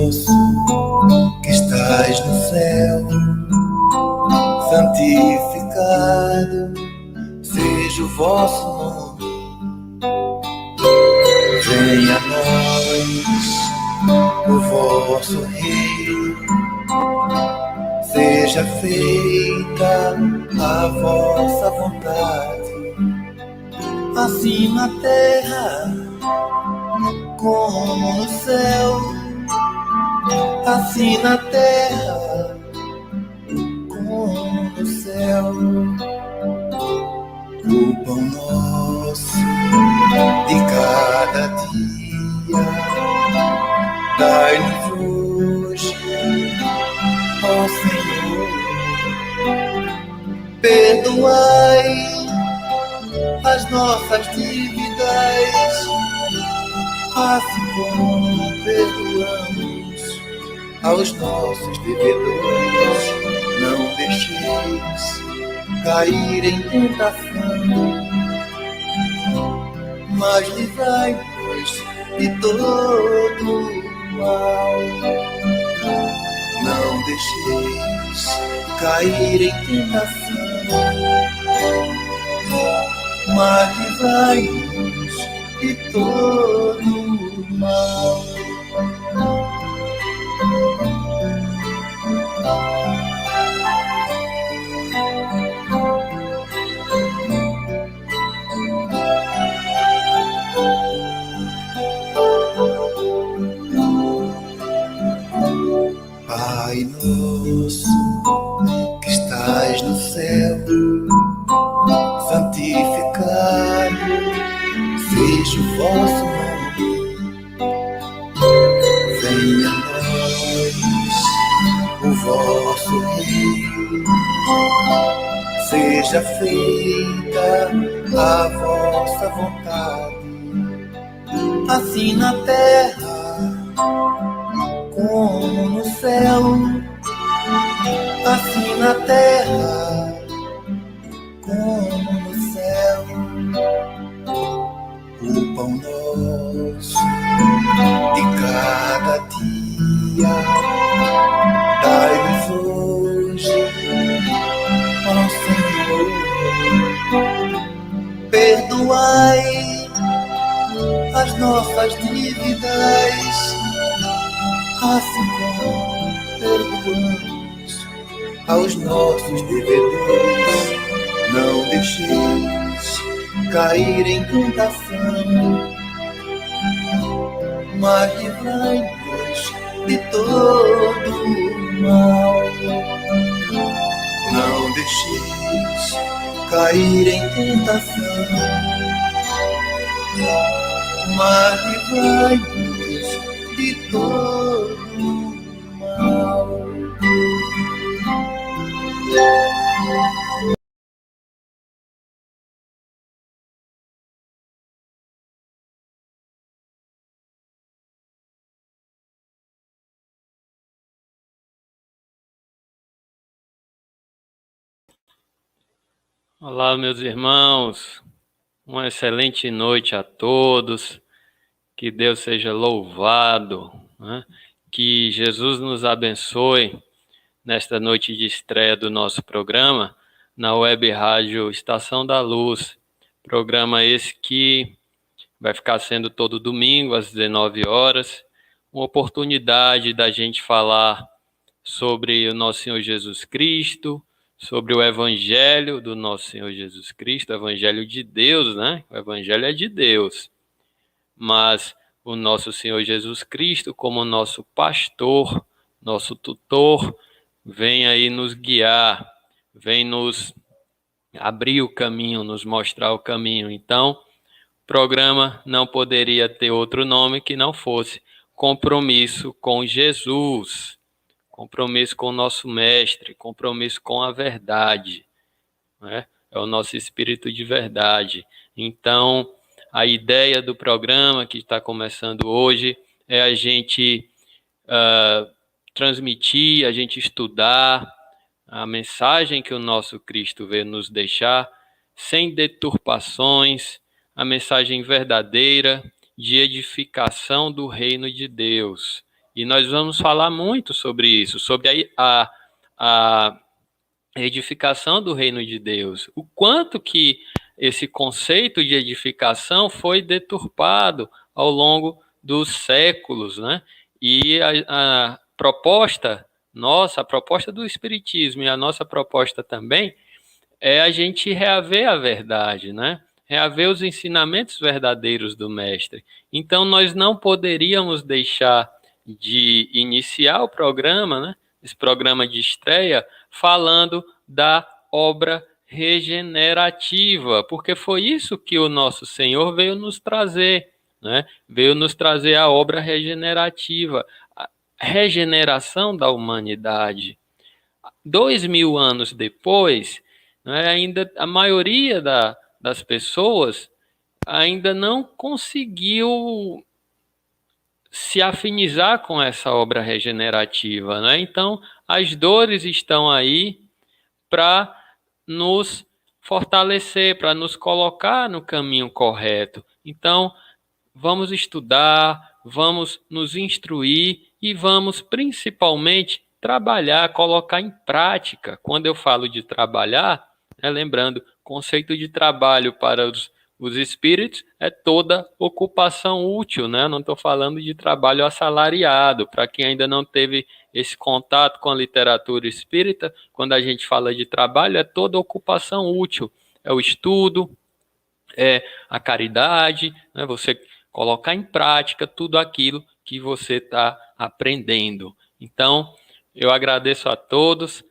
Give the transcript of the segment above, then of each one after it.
nosso que estás no céu, santificado seja o vosso nome. Venha a nós o vosso reino, seja feita a vossa vontade, assim na terra como no céu, assim na terra como no céu. O pão nosso de cada dia dai-nos hoje, ó Senhor. Perdoai as nossas dívidas, assim como perdoamos aos nossos devedores. Não deixeis cair em tentação, mas livrai-nos de todo mal. Não deixeis cair em tentação, mas livrai-nos de todo mal. Pai nosso que estás no céu, santificado seja o vosso nome. Venha a nós o vosso reino, seja feita a vossa vontade, assim na terra como no céu, assim na terra como no céu. O pão nosso de cada dia dai-nos hoje, ó Senhor. Perdoai as nossas dívidas, assim como perdoamos aos nossos devedores. Não deixeis cair em tentação, mas livrai-nos de todo mal. Não deixeis cair em tentação, mas livrai-nos de todo mal. Olá, meus irmãos, uma excelente noite a todos, que Deus seja louvado, né? Que Jesus nos abençoe nesta noite de estreia do nosso programa na Web Rádio Estação da Luz, programa esse que vai ficar sendo todo domingo às 19 horas, uma oportunidade da gente falar sobre o nosso Senhor Jesus Cristo, sobre o Evangelho do nosso Senhor Jesus Cristo, o Evangelho de Deus, né? O Evangelho é de Deus, mas o nosso Senhor Jesus Cristo, como nosso pastor, nosso tutor, vem aí nos guiar, vem nos abrir o caminho, nos mostrar o caminho. Então, o programa não poderia ter outro nome que não fosse Compromisso com Jesus. Compromisso com o nosso mestre, compromisso com a verdade, né? É o nosso espírito de verdade. Então, a ideia do programa que está começando hoje é a gente transmitir, a gente estudar a mensagem que o nosso Cristo veio nos deixar, sem deturpações, a mensagem verdadeira de edificação do reino de Deus. E nós vamos falar muito sobre isso, sobre a edificação do reino de Deus. O quanto que esse conceito de edificação foi deturpado ao longo dos séculos, né? E a proposta nossa, a proposta do Espiritismo e a nossa proposta também é a gente reaver a verdade, né? Reaver os ensinamentos verdadeiros do Mestre. Então, nós não poderíamos deixar de iniciar o programa, né? Esse programa de estreia, falando da obra regenerativa, porque foi isso que o nosso Senhor veio nos trazer, né? Veio nos trazer a obra regenerativa, a regeneração da humanidade. 2000 anos depois, né, ainda a maioria das pessoas ainda não conseguiu se afinizar com essa obra regenerativa, né? Então, as dores estão aí para nos fortalecer, para nos colocar no caminho correto. Então, vamos estudar, vamos nos instruir e vamos principalmente trabalhar, colocar em prática. Quando eu falo de trabalhar, lembrando, conceito de trabalho para os espíritos é toda ocupação útil, né? Não estou falando de trabalho assalariado. Para quem ainda não teve esse contato com a literatura espírita, quando a gente fala de trabalho, é toda ocupação útil. É o estudo, é a caridade, né? Você colocar em prática tudo aquilo que você está aprendendo. Então, eu agradeço a todos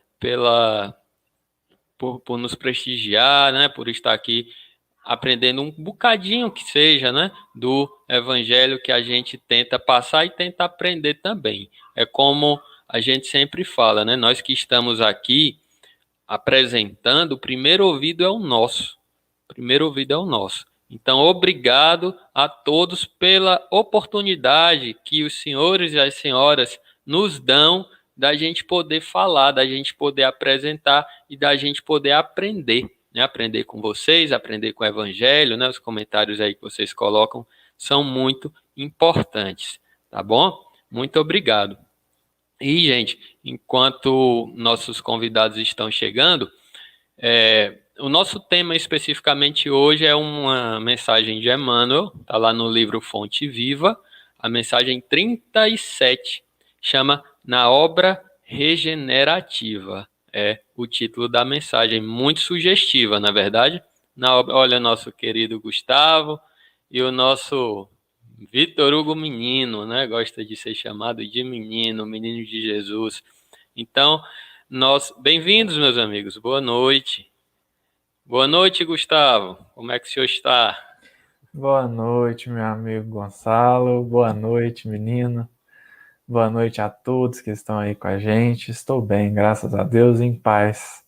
por nos prestigiar, né? Por estar aqui aprendendo um bocadinho que seja, né? Do evangelho que a gente tenta passar e tenta aprender também. É como a gente sempre fala, né? Nós que estamos aqui apresentando, o primeiro ouvido é o nosso. O primeiro ouvido é o nosso. Então, obrigado a todos pela oportunidade que os senhores e as senhoras nos dão da gente poder falar, da gente poder apresentar e da gente poder aprender, né? Aprender com vocês, aprender com o Evangelho, né? Os comentários aí que vocês colocam são muito importantes, tá bom? Muito obrigado. E, gente, enquanto nossos convidados estão chegando, o nosso tema especificamente hoje é uma mensagem de Emmanuel, está lá no livro Fonte Viva, a mensagem 37, chama Na Obra Regenerativa. É o título da mensagem, muito sugestiva, na verdade. Olha, nosso querido Gustavo e o nosso Vitor Hugo Menino, né? Gosta de ser chamado de menino, menino de Jesus. Então, bem-vindos, meus amigos, boa noite. Boa noite, Gustavo. Como é que o senhor está? Boa noite, meu amigo Gonçalo. Boa noite, menino. Boa noite a todos que estão aí com a gente. Estou bem, graças a Deus, em paz.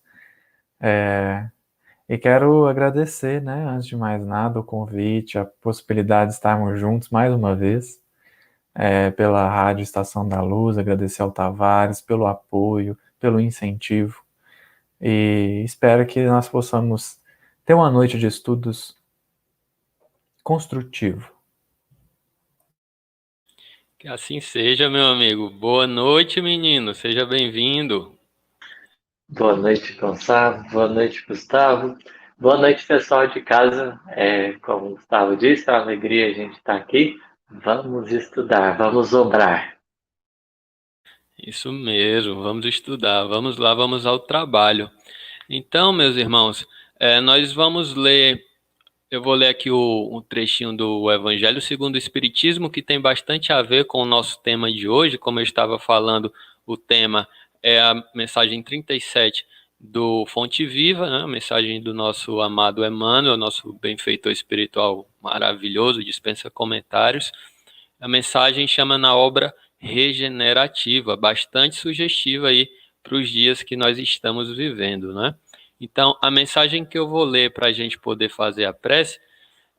E quero agradecer, né, antes de mais nada, o convite, a possibilidade de estarmos juntos mais uma vez, pela Rádio Estação da Luz, agradecer ao Tavares pelo apoio, pelo incentivo. E espero que nós possamos ter uma noite de estudos construtivo. Que assim seja, meu amigo. Boa noite, menino. Seja bem-vindo. Boa noite, Gonçalo. Boa noite, Gustavo. Boa noite, pessoal de casa. Como o Gustavo disse, é uma alegria a gente estar aqui. Vamos estudar, vamos obrar. Isso mesmo, vamos estudar. Vamos lá, vamos ao trabalho. Então, meus irmãos, nós vamos ler. Eu vou ler aqui um trechinho do Evangelho segundo o Espiritismo, que tem bastante a ver com o nosso tema de hoje. Como eu estava falando, o tema é a mensagem 37 do Fonte Viva, né? A mensagem do nosso amado Emmanuel, nosso benfeitor espiritual maravilhoso, dispensa comentários. A mensagem chama Na Obra Regenerativa, bastante sugestiva aí para os dias que nós estamos vivendo, né? Então, a mensagem que eu vou ler para a gente poder fazer a prece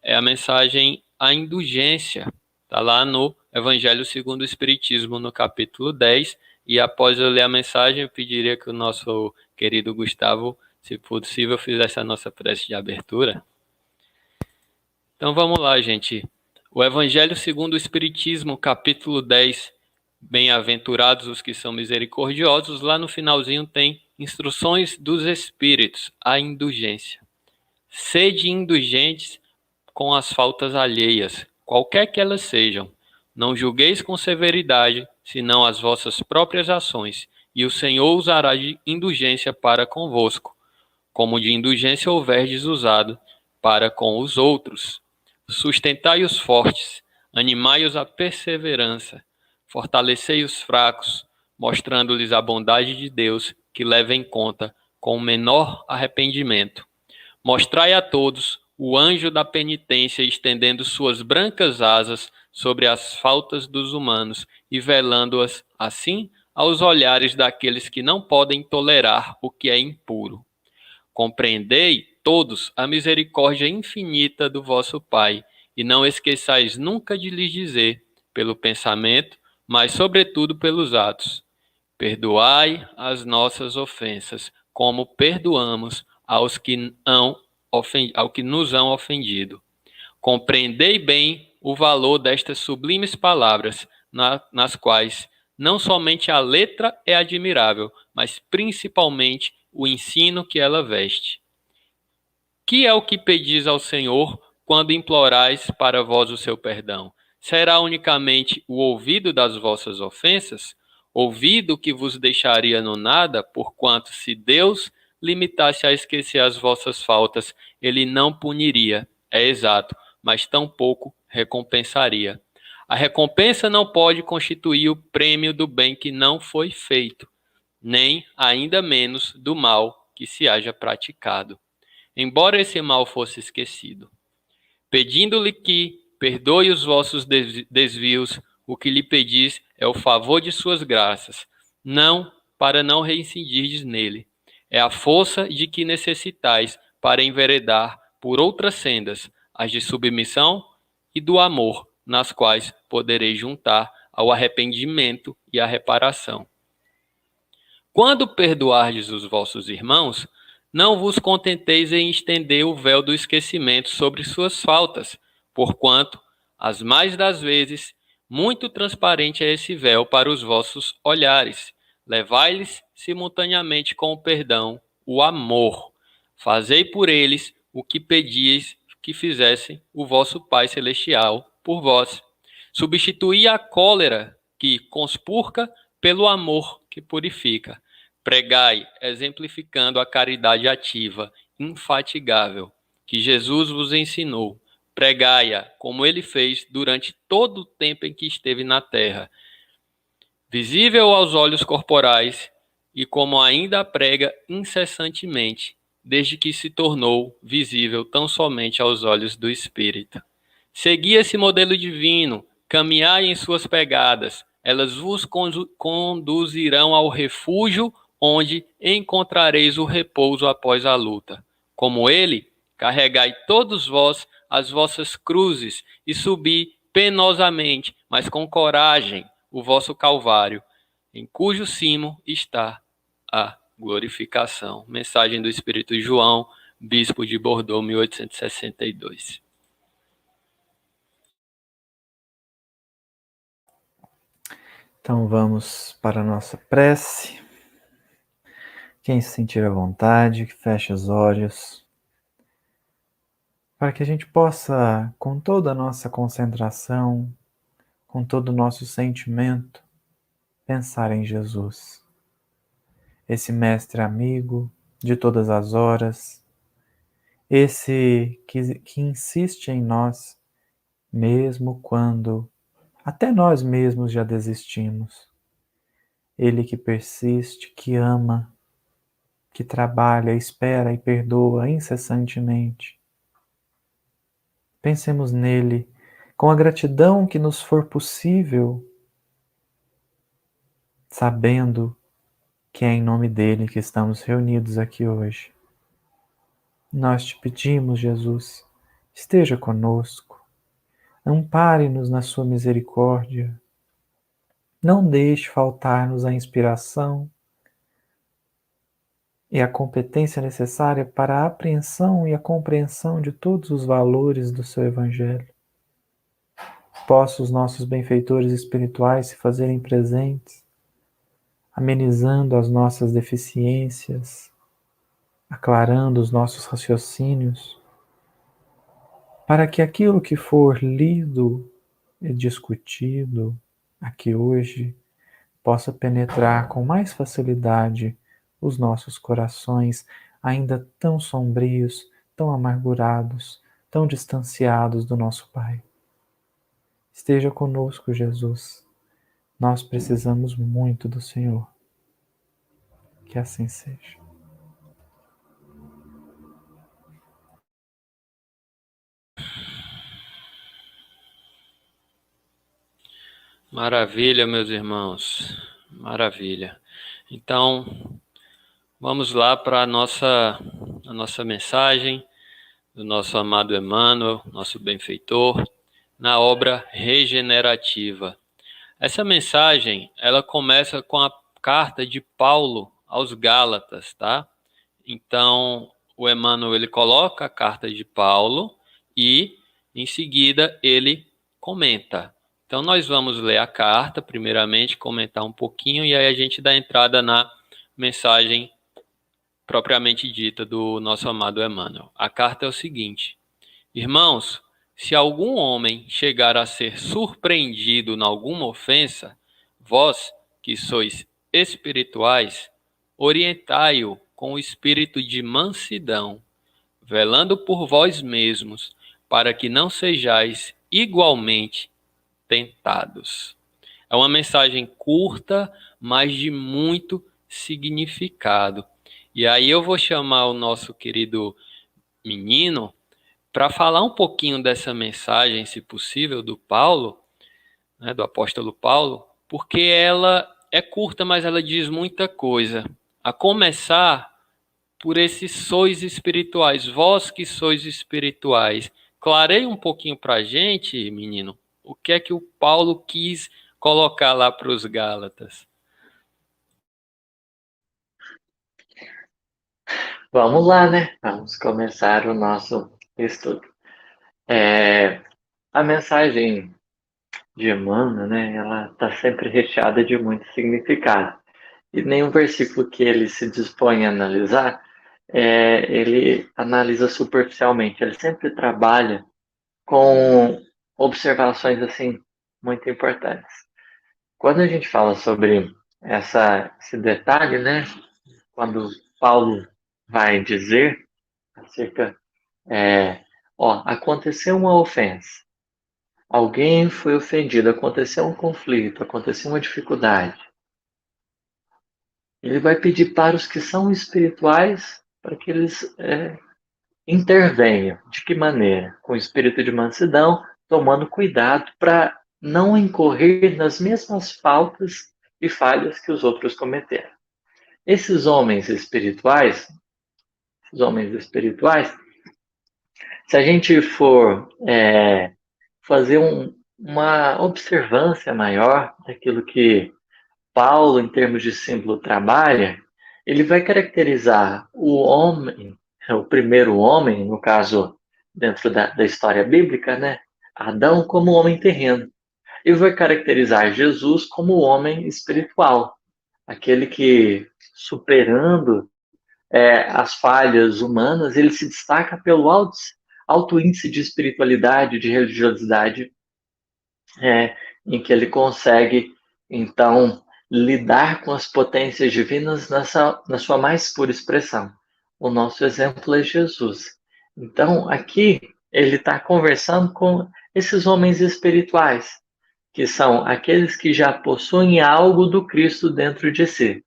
é a mensagem A Indulgência. Está lá no Evangelho segundo o Espiritismo, no capítulo 10. E após eu ler a mensagem, eu pediria que o nosso querido Gustavo, se possível, fizesse a nossa prece de abertura. Então, vamos lá, gente. O Evangelho segundo o Espiritismo, capítulo 10, Bem-aventurados os que são misericordiosos, lá no finalzinho tem instruções dos Espíritos, a indulgência. Sede indulgentes com as faltas alheias, qualquer que elas sejam. Não julgueis com severidade, senão as vossas próprias ações, e o Senhor usará de indulgência para convosco, como de indulgência houverdes usado para com os outros. Sustentai os fortes, animai-os à perseverança, fortalecei os fracos, mostrando-lhes a bondade de Deus, que leva em conta com o menor arrependimento. Mostrai a todos o anjo da penitência estendendo suas brancas asas sobre as faltas dos humanos e velando-as, assim, aos olhares daqueles que não podem tolerar o que é impuro. Compreendei, todos, a misericórdia infinita do vosso Pai, e não esqueçais nunca de lhes dizer, pelo pensamento, mas sobretudo pelos atos: perdoai as nossas ofensas, como perdoamos aos que nos hão ofendido. Compreendei bem o valor destas sublimes palavras, nas quais não somente a letra é admirável, mas principalmente o ensino que ela veste. Que é o que pedis ao Senhor quando implorais para vós o seu perdão? Será unicamente o ouvido das vossas ofensas? Ouvido que vos deixaria no nada, porquanto se Deus limitasse a esquecer as vossas faltas, ele não puniria, é exato, mas tampouco recompensaria. A recompensa não pode constituir o prêmio do bem que não foi feito, nem ainda menos do mal que se haja praticado, embora esse mal fosse esquecido. Pedindo-lhe que perdoe os vossos desvios, o que lhe pedis é o favor de suas graças, não para não reincidirdes nele. É a força de que necessitais para enveredar por outras sendas, as de submissão e do amor, nas quais podereis juntar ao arrependimento e à reparação. Quando perdoardes os vossos irmãos, não vos contenteis em estender o véu do esquecimento sobre suas faltas, porquanto, as mais das vezes, muito transparente é esse véu para os vossos olhares. Levai-lhes simultaneamente com o perdão o amor. Fazei por eles o que pedis que fizessem o vosso Pai Celestial por vós. Substituí a cólera que conspurca pelo amor que purifica. Pregai, exemplificando a caridade ativa, infatigável, que Jesus vos ensinou. Pregai-a, como ele fez durante todo o tempo em que esteve na terra, visível aos olhos corporais, e como ainda a prega incessantemente, desde que se tornou visível tão somente aos olhos do Espírito. Segui esse modelo divino, caminhai em suas pegadas, elas vos conduzirão ao refúgio onde encontrareis o repouso após a luta. Como ele, carregai todos vós as vossas cruzes e subi penosamente, mas com coragem, o vosso Calvário, em cujo cimo está a glorificação. Mensagem do Espírito João, bispo de Bordeaux, 1862. Então vamos para a nossa prece. Quem se sentir à vontade, que feche os olhos, para que a gente possa, com toda a nossa concentração, com todo o nosso sentimento, pensar em Jesus, esse mestre amigo de todas as horas, esse que insiste em nós, mesmo quando até nós mesmos já desistimos. Ele que persiste, que ama, que trabalha, espera e perdoa incessantemente. Pensemos nele com a gratidão que nos for possível, sabendo que é em nome dele que estamos reunidos aqui hoje. Nós te pedimos, Jesus, esteja conosco, ampare-nos na sua misericórdia, não deixe faltar-nos a inspiração e a competência necessária para a apreensão e a compreensão de todos os valores do seu Evangelho. possa os nossos benfeitores espirituais se fazerem presentes, amenizando as nossas deficiências, aclarando os nossos raciocínios, para que aquilo que for lido e discutido aqui hoje possa penetrar com mais facilidade os nossos corações, ainda tão sombrios, tão amargurados, tão distanciados do nosso Pai. Esteja conosco, Jesus. Nós precisamos muito do Senhor. Que assim seja. Maravilha, meus irmãos. Maravilha. Então, vamos lá para a nossa mensagem do nosso amado Emmanuel, nosso benfeitor, na obra regenerativa. Essa mensagem, ela começa com a carta de Paulo aos Gálatas, tá? Então, o Emmanuel, ele coloca a carta de Paulo e, em seguida, ele comenta. Então, nós vamos ler a carta, primeiramente, comentar um pouquinho, e aí a gente dá entrada na mensagem propriamente dita do nosso amado Emmanuel. A carta é o seguinte: irmãos, se algum homem chegar a ser surpreendido em alguma ofensa, vós, que sois espirituais, orientai-o com o espírito de mansidão, velando por vós mesmos, para que não sejais igualmente tentados. É uma mensagem curta, mas de muito significado. E aí eu vou chamar o nosso querido menino para falar um pouquinho dessa mensagem, se possível, do Paulo, né, do apóstolo Paulo, porque ela é curta, mas ela diz muita coisa. A começar por esses sois espirituais, vós que sois espirituais. Clareia um pouquinho para a gente, menino, o que é que o Paulo quis colocar lá para os Gálatas. Vamos lá, né? Vamos começar o nosso estudo. A mensagem de Emmanuel, né? Ela está sempre recheada de muito significado. E nenhum versículo que ele se dispõe a analisar, ele analisa superficialmente. Ele sempre trabalha com observações assim muito importantes. Quando a gente fala sobre esse detalhe, né? Quando Paulo vai dizer acerca, aconteceu uma ofensa, alguém foi ofendido, aconteceu um conflito, aconteceu uma dificuldade. Ele vai pedir para os que são espirituais para que eles intervenham. De que maneira? Com espírito de mansidão, tomando cuidado para não incorrer nas mesmas faltas e falhas que os outros cometeram. Esses homens espirituais, se a gente for fazer uma observância maior daquilo que Paulo, em termos de símbolo, trabalha, ele vai caracterizar o homem, o primeiro homem, no caso, dentro da história bíblica, né? Adão como homem terreno. E vai caracterizar Jesus como o homem espiritual, aquele que, superando as falhas humanas, ele se destaca pelo alto índice de espiritualidade, de religiosidade, em que ele consegue, então, lidar com as potências divinas na sua mais pura expressão. O nosso exemplo é Jesus. Então, aqui, ele está conversando com esses homens espirituais, que são aqueles que já possuem algo do Cristo dentro de si.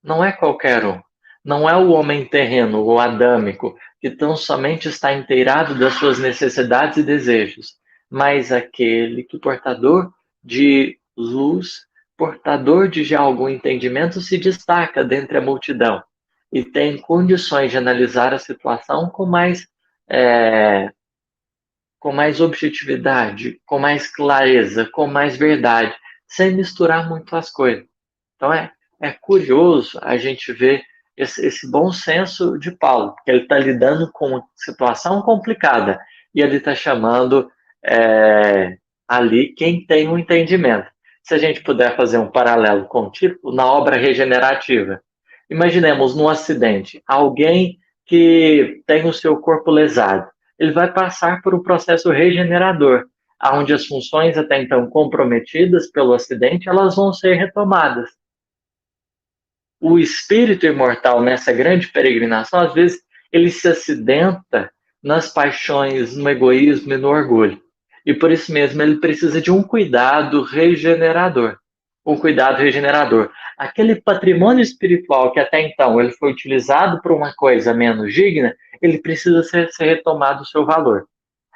Não é qualquer um. Não é o homem terreno ou adâmico, que tão somente está inteirado das suas necessidades e desejos, mas aquele que, portador de luz, portador de já algum entendimento, se destaca dentre a multidão e tem condições de analisar a situação com mais objetividade, com mais clareza, com mais verdade, sem misturar muito as coisas. Então é curioso a gente ver esse bom senso de Paulo, porque ele está lidando com uma situação complicada e ele está chamando ali quem tem um entendimento. Se a gente puder fazer um paralelo com o tipo, na obra regenerativa. Imaginemos num acidente, alguém que tem o seu corpo lesado. Ele vai passar por um processo regenerador, onde as funções até então comprometidas pelo acidente, elas vão ser retomadas. O espírito imortal nessa grande peregrinação, às vezes, ele se acidenta nas paixões, no egoísmo e no orgulho. E por isso mesmo ele precisa de um cuidado regenerador. Um cuidado regenerador. Aquele patrimônio espiritual que até então ele foi utilizado para uma coisa menos digna, ele precisa ser retomado o seu valor.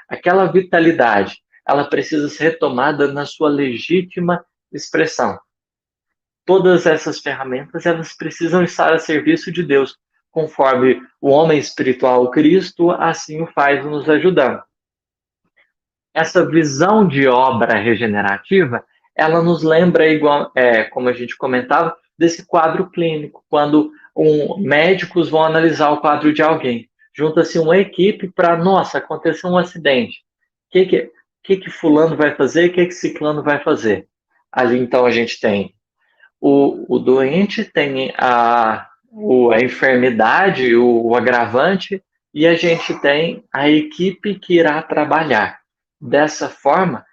Aquela vitalidade, ela precisa ser retomada na sua legítima expressão. Todas essas ferramentas, elas precisam estar a serviço de Deus, conforme o homem espiritual Cristo assim o faz nos ajudando. Essa visão de obra regenerativa, ela nos lembra, igual, como a gente comentava, desse quadro clínico, quando médicos vão analisar o quadro de alguém. Junta-se uma equipe para, nossa, aconteceu um acidente. O que fulano vai fazer? O que ciclano vai fazer? Ali, então, a gente tem o doente, tem a enfermidade, o agravante, e a gente tem a equipe que irá trabalhar. Dessa forma,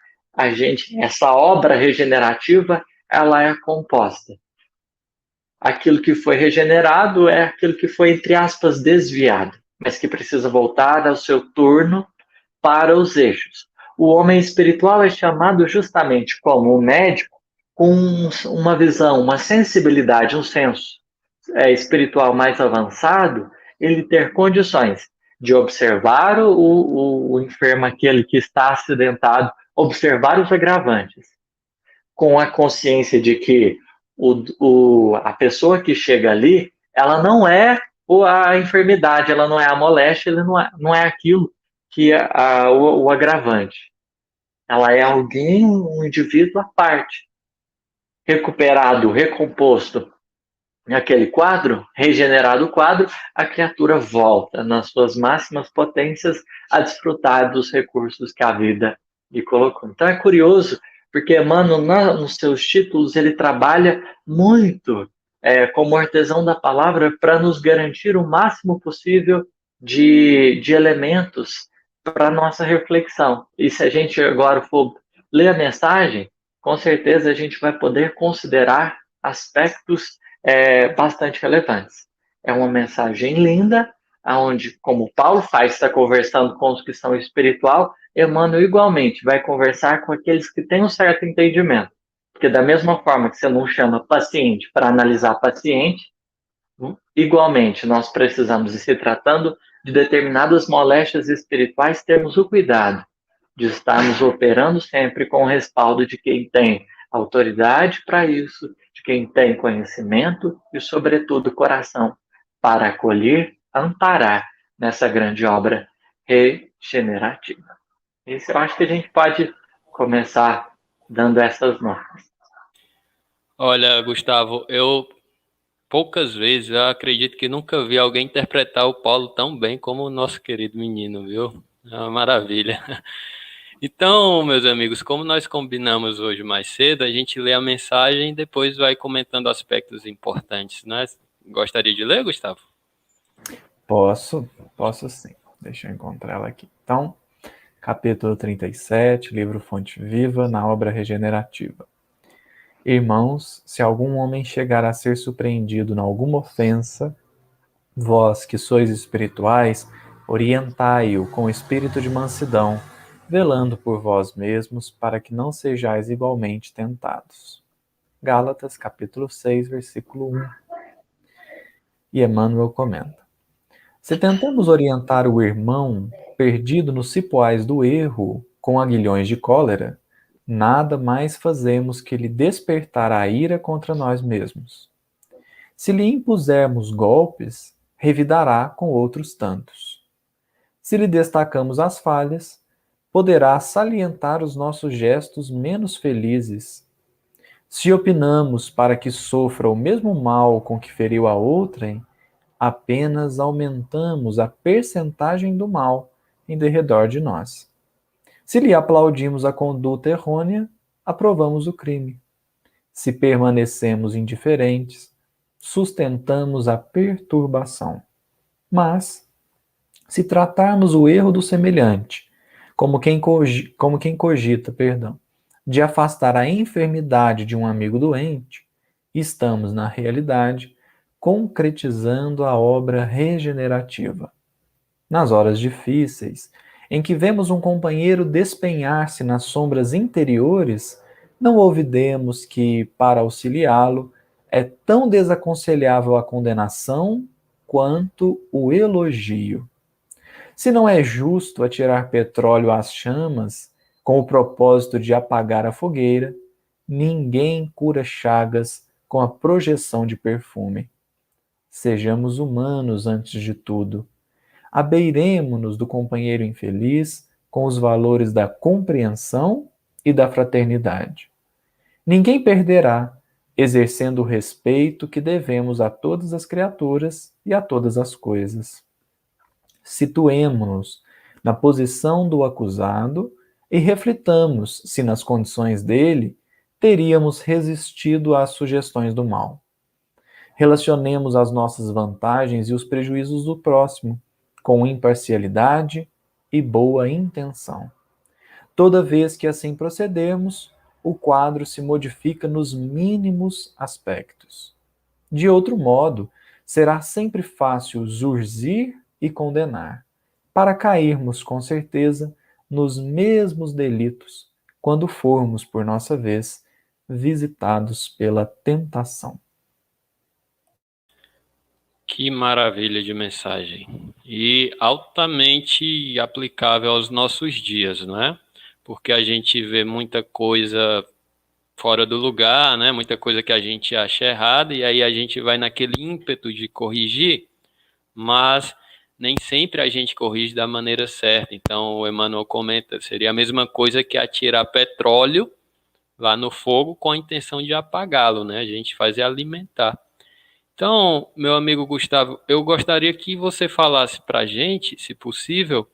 essa obra regenerativa, ela é composta. Aquilo que foi regenerado é aquilo que foi, entre aspas, desviado, mas que precisa voltar ao seu turno para os eixos. O homem espiritual é chamado justamente como o médico, com uma visão, uma sensibilidade, um senso espiritual mais avançado, ele ter condições de observar o enfermo, aquele que está acidentado, observar os agravantes, com a consciência de que a pessoa que chega ali, ela não é a enfermidade, ela não é a moléstia, ela não é aquilo que é o agravante. Ela é alguém, um indivíduo à parte. Recuperado, recomposto naquele quadro, regenerado o quadro, a criatura volta nas suas máximas potências a desfrutar dos recursos que a vida lhe colocou. Então é curioso, porque Emmanuel, nos seus títulos, ele trabalha muito como artesão da palavra para nos garantir o máximo possível de elementos para a nossa reflexão. E se a gente agora for ler a mensagem, com certeza a gente vai poder considerar aspectos bastante relevantes. É uma mensagem linda, onde, como Paulo faz, está conversando com os que são espiritual, Emmanuel igualmente vai conversar com aqueles que têm um certo entendimento. Porque da mesma forma que você não chama paciente para analisar paciente, igualmente nós precisamos, se tratando de determinadas moléstias espirituais, termos o cuidado de estarmos operando sempre com o respaldo de quem tem autoridade para isso, de quem tem conhecimento e, sobretudo, coração para acolher, amparar nessa grande obra regenerativa. Isso eu acho que a gente pode começar dando essas notas. Olha, Gustavo, poucas vezes, eu acredito que nunca vi alguém interpretar o Paulo tão bem como o nosso querido menino, viu? É uma maravilha. Então, meus amigos, como nós combinamos hoje mais cedo, a gente lê a mensagem e depois vai comentando aspectos importantes, né? Gostaria de ler, Gustavo? Posso sim. Deixa eu encontrar ela aqui. Então, capítulo 37, livro Fonte Viva, na obra regenerativa. Irmãos, se algum homem chegar a ser surpreendido em alguma ofensa, vós que sois espirituais, orientai-o com espírito de mansidão, velando por vós mesmos, para que não sejais igualmente tentados. Gálatas, capítulo 6, versículo 1. E Emmanuel comenta: se tentamos orientar o irmão perdido nos cipoais do erro com aguilhões de cólera, nada mais fazemos que lhe despertar a ira contra nós mesmos. Se lhe impusermos golpes, revidará com outros tantos. Se lhe destacamos as falhas, poderá salientar os nossos gestos menos felizes. Se opinamos para que sofra o mesmo mal com que feriu a outrem, apenas aumentamos a percentagem do mal em derredor de nós. Se lhe aplaudimos a conduta errônea, aprovamos o crime. Se permanecemos indiferentes, sustentamos a perturbação. Mas, se tratarmos o erro do semelhante, como quem cogita, de afastar a enfermidade de um amigo doente, estamos, na realidade, concretizando a obra regenerativa. Nas horas difíceis, em que vemos um companheiro despenhar-se nas sombras interiores, não olvidemos que, para auxiliá-lo, é tão desaconselhável a condenação quanto o elogio. Se não é justo atirar petróleo às chamas, com o propósito de apagar a fogueira, ninguém cura chagas com a projeção de perfume. Sejamos humanos antes de tudo. Abeiremo-nos do companheiro infeliz com os valores da compreensão e da fraternidade. Ninguém perderá, exercendo o respeito que devemos a todas as criaturas e a todas as coisas. Situemo-nos na posição do acusado e reflitamos se, nas condições dele, teríamos resistido às sugestões do mal. Relacionemos as nossas vantagens e os prejuízos do próximo, com imparcialidade e boa intenção. Toda vez que assim procedermos, o quadro se modifica nos mínimos aspectos. De outro modo, será sempre fácil zurzir e condenar, para cairmos, com certeza, nos mesmos delitos, quando formos, por nossa vez, visitados pela tentação. Que maravilha de mensagem. E altamente aplicável aos nossos dias, não é? Porque a gente vê muita coisa fora do lugar, né? Muita coisa que a gente acha errada, e aí a gente vai naquele ímpeto de corrigir, mas nem sempre a gente corrige da maneira certa. Então o Emmanuel comenta, seria a mesma coisa que atirar petróleo lá no fogo com a intenção de apagá-lo, né? A gente faz é alimentar. Então, meu amigo Gustavo, eu gostaria que você falasse para a gente, se possível,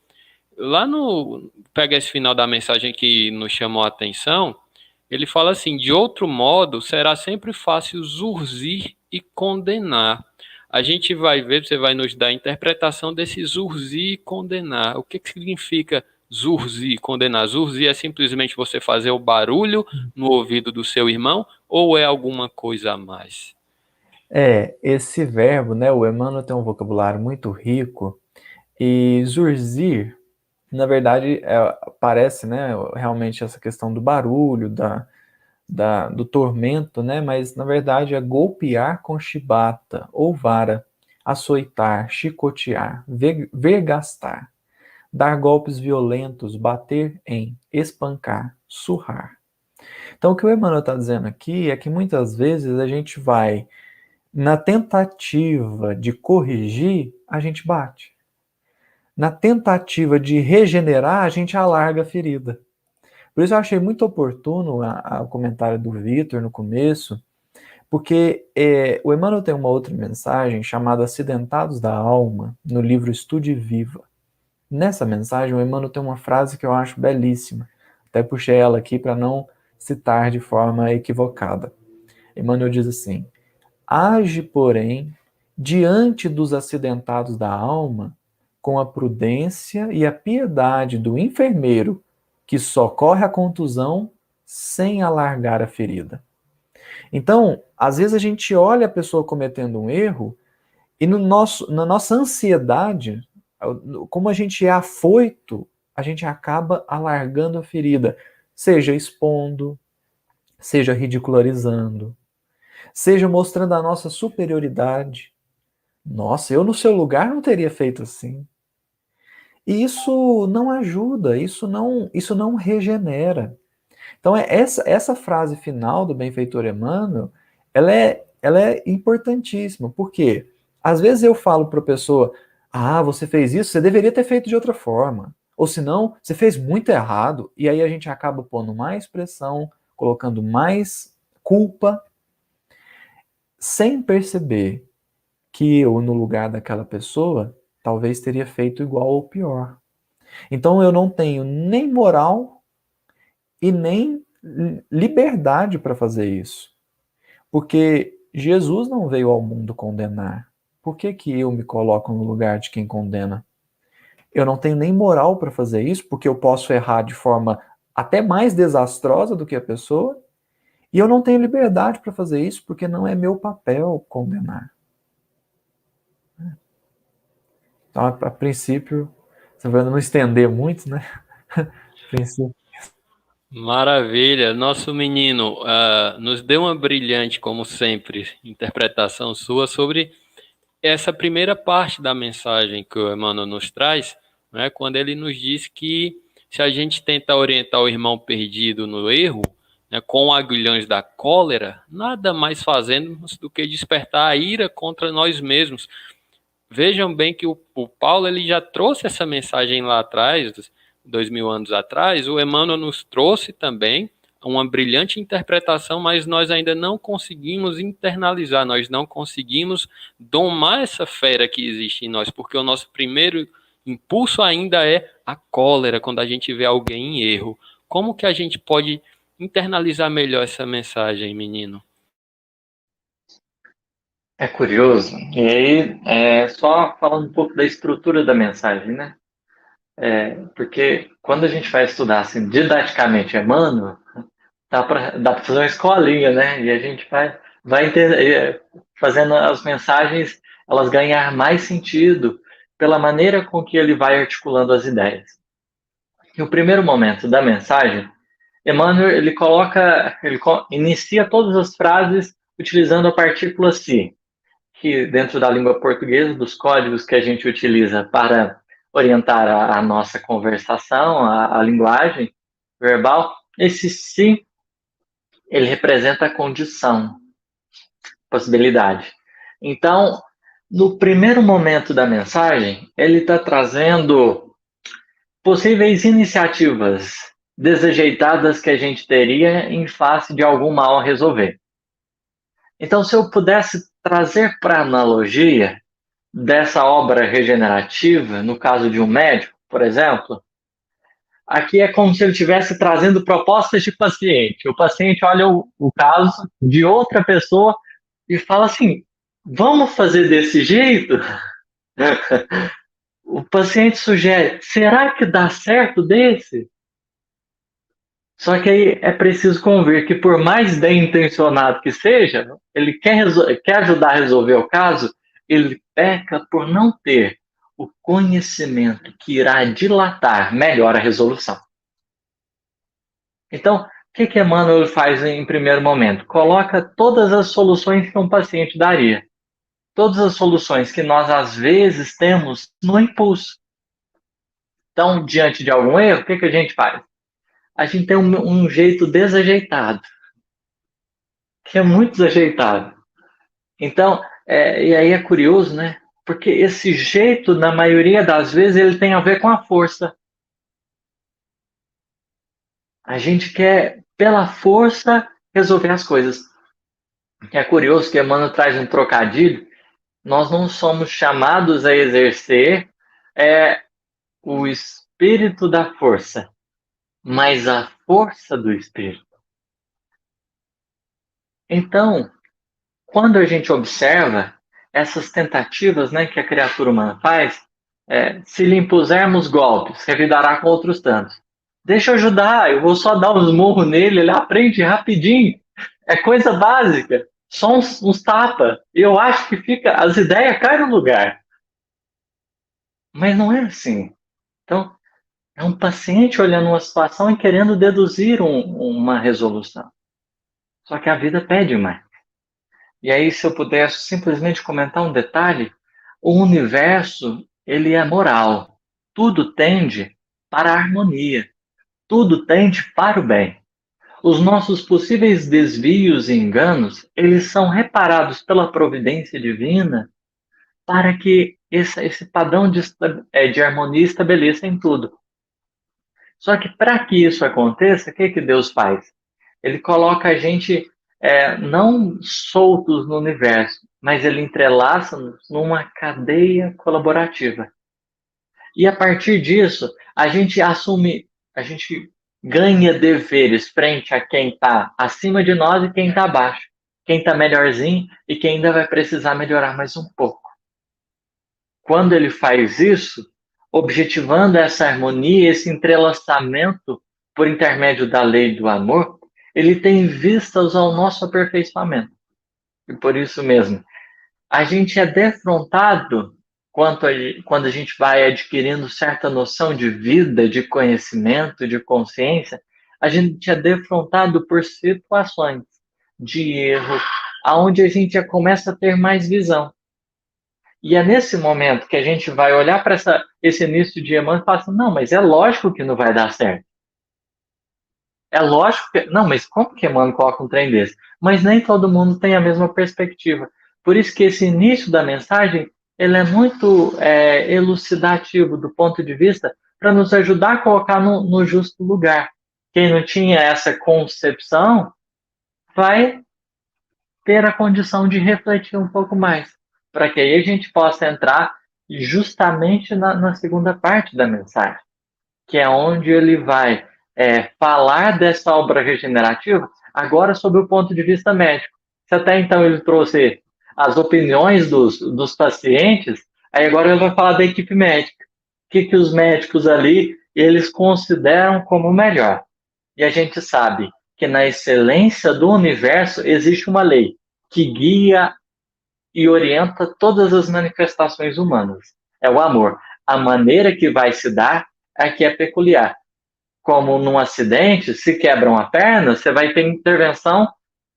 lá no. Pega esse final da mensagem que nos chamou a atenção. Ele fala assim: de outro modo, será sempre fácil zurzir e condenar. A gente vai ver, você vai nos dar a interpretação desse zurzir e condenar. O que significa zurzir e condenar? Zurzir é simplesmente você fazer o barulho no ouvido do seu irmão ou é alguma coisa a mais? Esse verbo, né, o Emmanuel tem um vocabulário muito rico, e zurzir, na verdade, parece, né, realmente essa questão do barulho, do tormento, né, mas na verdade é golpear com chibata ou vara, açoitar, chicotear, vergastar, dar golpes violentos, bater em, espancar, surrar. Então o que o Emmanuel está dizendo aqui é que muitas vezes a gente vai, na tentativa de corrigir, a gente bate. Na tentativa de regenerar, a gente alarga a ferida. Por isso eu achei muito oportuno o comentário do Vitor no começo, porque o Emmanuel tem uma outra mensagem chamada Acidentados da Alma, no livro Estude Viva. Nessa mensagem, o Emmanuel tem uma frase que eu acho belíssima. Até puxei ela aqui para não citar de forma equivocada. Emmanuel diz assim: age, porém, diante dos acidentados da alma, com a prudência e a piedade do enfermeiro que socorre a contusão sem alargar a ferida. Então, às vezes a gente olha a pessoa cometendo um erro e na nossa ansiedade, como a gente é afoito, a gente acaba alargando a ferida, seja expondo, seja ridicularizando, seja mostrando a nossa superioridade. Nossa, eu no seu lugar não teria feito assim. E isso não ajuda, isso não regenera. Então, essa frase final do benfeitor Emmanuel, ela é importantíssima. Por quê? Às vezes eu falo para a pessoa: ah, você fez isso, você deveria ter feito de outra forma. Ou senão, você fez muito errado. E aí a gente acaba pondo mais pressão, colocando mais culpa, sem perceber que eu, no lugar daquela pessoa, talvez teria feito igual ou pior. Então eu não tenho nem moral e nem liberdade para fazer isso. Porque Jesus não veio ao mundo condenar. Por que que eu me coloco no lugar de quem condena? Eu não tenho nem moral para fazer isso, porque eu posso errar de forma até mais desastrosa do que a pessoa, e eu não tenho liberdade para fazer isso, porque não é meu papel condenar. Então, a princípio, você vai não estender muito, né? A princípio. Maravilha. Nosso menino nos deu uma brilhante, como sempre, interpretação sua sobre essa primeira parte da mensagem que o Emmanuel nos traz, né, quando ele nos diz que se a gente tenta orientar o irmão perdido no erro, né, com aguilhões da cólera, nada mais fazemos do que despertar a ira contra nós mesmos. Vejam bem que o Paulo ele já trouxe essa mensagem lá atrás, 2000 anos atrás, o Emmanuel nos trouxe também uma brilhante interpretação, mas nós ainda não conseguimos internalizar, nós não conseguimos domar essa fera que existe em nós, porque o nosso primeiro impulso ainda é a cólera quando a gente vê alguém em erro. Como que a gente pode internalizar melhor essa mensagem, menino? É curioso. E aí, só falando um pouco da estrutura da mensagem, né? Porque quando a gente vai estudar assim, didaticamente Emmanuel, dá para fazer uma escolinha, né? E a gente fazendo as mensagens elas ganhar mais sentido pela maneira com que ele vai articulando as ideias. E o primeiro momento da mensagem, Emmanuel ele inicia todas as frases utilizando a partícula se, que dentro da língua portuguesa, dos códigos que a gente utiliza para orientar a nossa conversação, a linguagem verbal, esse se ele representa a condição, possibilidade. Então, no primeiro momento da mensagem, ele está trazendo possíveis iniciativas desajeitadas que a gente teria em face de algum mal a resolver. Então, se eu pudesse trazer para analogia dessa obra regenerativa, no caso de um médico, por exemplo, aqui é como se ele estivesse trazendo propostas de paciente. O paciente olha o caso de outra pessoa e fala assim: vamos fazer desse jeito? O paciente sugere: será que dá certo desse? Só que aí é preciso convir que, por mais bem intencionado que seja, ele quer ajudar a resolver o caso, ele peca por não ter o conhecimento que irá dilatar melhor a resolução. Então, o que Emmanuel faz em primeiro momento? Coloca todas as soluções que um paciente daria. Todas as soluções que nós, às vezes, temos no impulso. Então, diante de algum erro, o que a gente faz? A gente tem um jeito desajeitado, que é muito desajeitado. Então, e aí é curioso, né? Porque esse jeito, na maioria das vezes, ele tem a ver com a força. A gente quer, pela força, resolver as coisas. É curioso que Emmanuel traz um trocadilho. Nós não somos chamados a exercer o espírito da força, mas a força do espírito. Então, quando a gente observa essas tentativas, né, que a criatura humana faz, se lhe impusermos golpes, revidará com outros tantos. Deixa eu ajudar, eu vou só dar uns murros nele, ele aprende rapidinho. É coisa básica, só uns tapas. Eu acho que as ideias caem no lugar. Mas não é assim. Então, é um paciente olhando uma situação e querendo deduzir uma resolução. Só que a vida pede mais. E aí, se eu pudesse simplesmente comentar um detalhe, o universo, ele é moral. Tudo tende para a harmonia. Tudo tende para o bem. Os nossos possíveis desvios e enganos, eles são reparados pela providência divina para que esse padrão de harmonia estabeleça em tudo. Só que para que isso aconteça, o que Deus faz? Ele coloca a gente não soltos no universo, mas ele entrelaça-nos numa cadeia colaborativa. E a partir disso, a gente ganha deveres frente a quem está acima de nós e quem está abaixo. Quem está melhorzinho e quem ainda vai precisar melhorar mais um pouco. Quando ele faz isso, objetivando essa harmonia, esse entrelaçamento por intermédio da lei do amor, ele tem vistas ao nosso aperfeiçoamento. E por isso mesmo, a gente é defrontado quando a gente vai adquirindo certa noção de vida, de conhecimento, de consciência, a gente é defrontado por situações de erro, aonde a gente já começa a ter mais visão. E é nesse momento que a gente vai olhar para esse início de Emmanuel e falar assim, não, mas é lógico que não vai dar certo. É lógico que... Não, mas como que Emmanuel coloca um trem desse? Mas nem todo mundo tem a mesma perspectiva. Por isso que esse início da mensagem, ele é muito elucidativo do ponto de vista para nos ajudar a colocar no justo lugar. Quem não tinha essa concepção vai ter a condição de refletir um pouco mais, para que aí a gente possa entrar justamente na segunda parte da mensagem, que é onde ele vai falar dessa obra regenerativa, agora sob o ponto de vista médico. Se até então ele trouxe as opiniões dos pacientes, aí agora ele vai falar da equipe médica. O que os médicos ali, eles consideram como melhor. E a gente sabe que na excelência do universo existe uma lei que guia e orienta todas as manifestações humanas. É o amor. A maneira que vai se dar é que é peculiar. Como num acidente, se quebra uma perna, você vai ter intervenção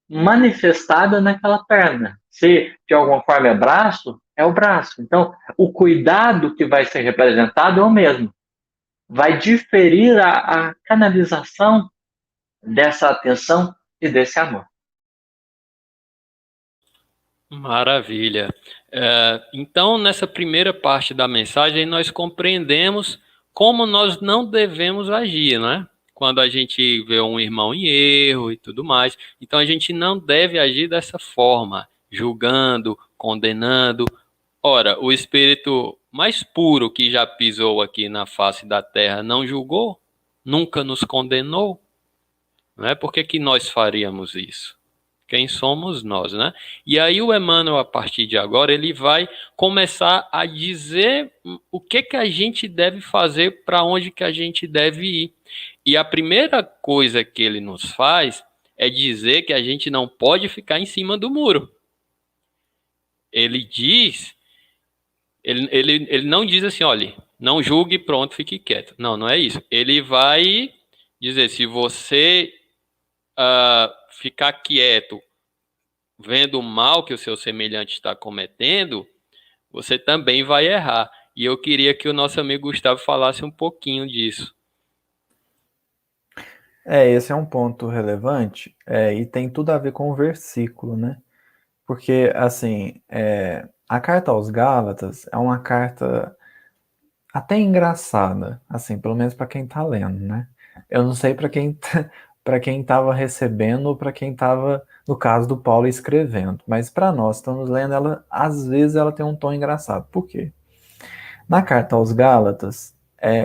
manifestada naquela perna. Se de alguma forma é braço, é o braço. Então, o cuidado que vai ser representado é o mesmo. Vai diferir a canalização dessa atenção e desse amor. Maravilha. Então, nessa primeira parte da mensagem, nós compreendemos como nós não devemos agir, né? Quando a gente vê um irmão em erro e tudo mais. Então, a gente não deve agir dessa forma, julgando, condenando. Ora, o espírito mais puro que já pisou aqui na face da terra não julgou, nunca nos condenou. Não é? Por que que nós faríamos isso? Quem somos nós, né? E aí o Emmanuel, a partir de agora, ele vai começar a dizer o que que a gente deve fazer, para onde que a gente deve ir. E a primeira coisa que ele nos faz é dizer que a gente não pode ficar em cima do muro. Ele diz, ele não diz assim, olha, não julgue, pronto, fique quieto. Não, não é isso. Ele vai dizer, se você ficar quieto, vendo o mal que o seu semelhante está cometendo, você também vai errar. E eu queria que o nosso amigo Gustavo falasse um pouquinho disso. Esse é um ponto relevante, e tem tudo a ver com o versículo, né? Porque, assim, a carta aos Gálatas é uma carta até engraçada, assim, pelo menos para quem está lendo, né? Eu não sei para quem para quem estava recebendo ou para quem estava, no caso do Paulo, escrevendo, mas para nós que estamos lendo, ela às vezes ela tem um tom engraçado. Por quê? Na carta aos Gálatas,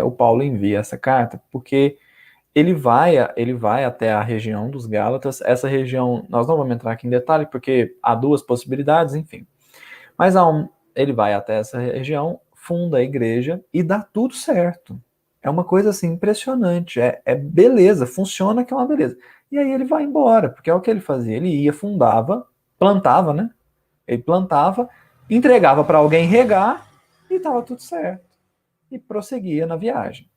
o Paulo envia essa carta porque ele vai até a região dos Gálatas. Essa região, nós não vamos entrar aqui em detalhe, porque há duas possibilidades, enfim. Mas ele vai até essa região, funda a igreja e dá tudo certo. É uma coisa assim impressionante. É beleza, funciona que é uma beleza. E aí ele vai embora, porque é o que ele fazia. Ele ia, fundava, plantava, né? Ele plantava, entregava para alguém regar e estava tudo certo. E prosseguia na viagem.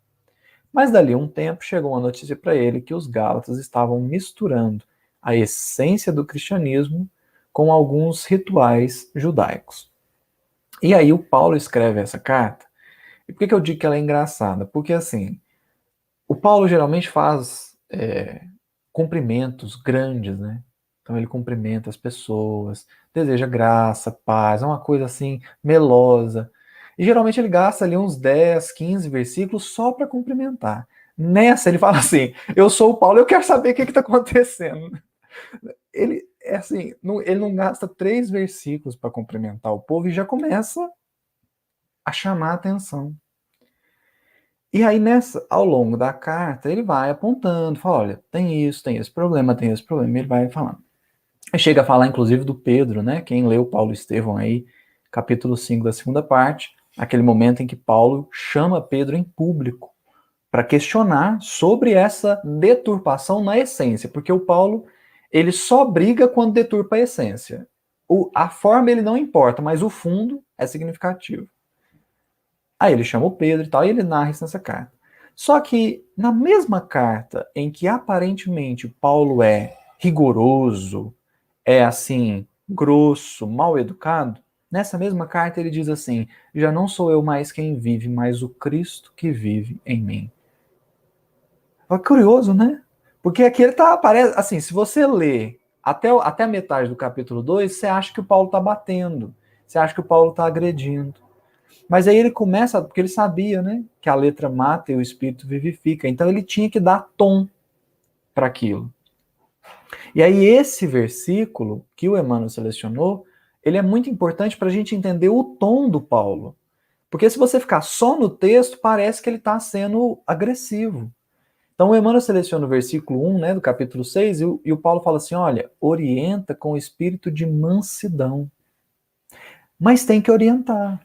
Mas dali um tempo chegou uma notícia para ele que os Gálatas estavam misturando a essência do cristianismo com alguns rituais judaicos. E aí o Paulo escreve essa carta. E por que eu digo que ela é engraçada? Porque assim, o Paulo geralmente faz cumprimentos grandes, né? Então ele cumprimenta as pessoas, deseja graça, paz, é uma coisa assim melosa. E geralmente ele gasta ali uns 10, 15 versículos só para cumprimentar. Nessa ele fala assim, eu sou o Paulo, eu quero saber o que está acontecendo. Ele ele não gasta 3 versículos para cumprimentar o povo e já começa a chamar a atenção. E aí, ao longo da carta, ele vai apontando, fala, olha, tem isso, tem esse problema, ele vai falando. Aí chega a falar, inclusive, do Pedro, né? Quem leu Paulo e Estevão aí, capítulo 5 da segunda parte, aquele momento em que Paulo chama Pedro em público para questionar sobre essa deturpação na essência, porque o Paulo, ele só briga quando deturpa a essência. A forma ele não importa, mas o fundo é significativo. Aí ele chama o Pedro e tal, e ele narra isso nessa carta. Só que na mesma carta em que aparentemente Paulo é rigoroso, é assim, grosso, mal educado, nessa mesma carta ele diz assim: já não sou eu mais quem vive, mas o Cristo que vive em mim. É curioso, né? Porque aqui ele tá, parece, assim, se você ler até a metade do capítulo 2, você acha que o Paulo tá batendo, você acha que o Paulo tá agredindo. Mas aí ele começa, porque ele sabia, né, que a letra mata e o espírito vivifica, então ele tinha que dar tom para aquilo. E aí esse versículo que o Emmanuel selecionou, ele é muito importante para a gente entender o tom do Paulo. Porque se você ficar só no texto, parece que ele está sendo agressivo. Então o Emmanuel seleciona o versículo 1, né, do capítulo 6, e o Paulo fala assim, olha, orienta com o espírito de mansidão. Mas tem que orientar.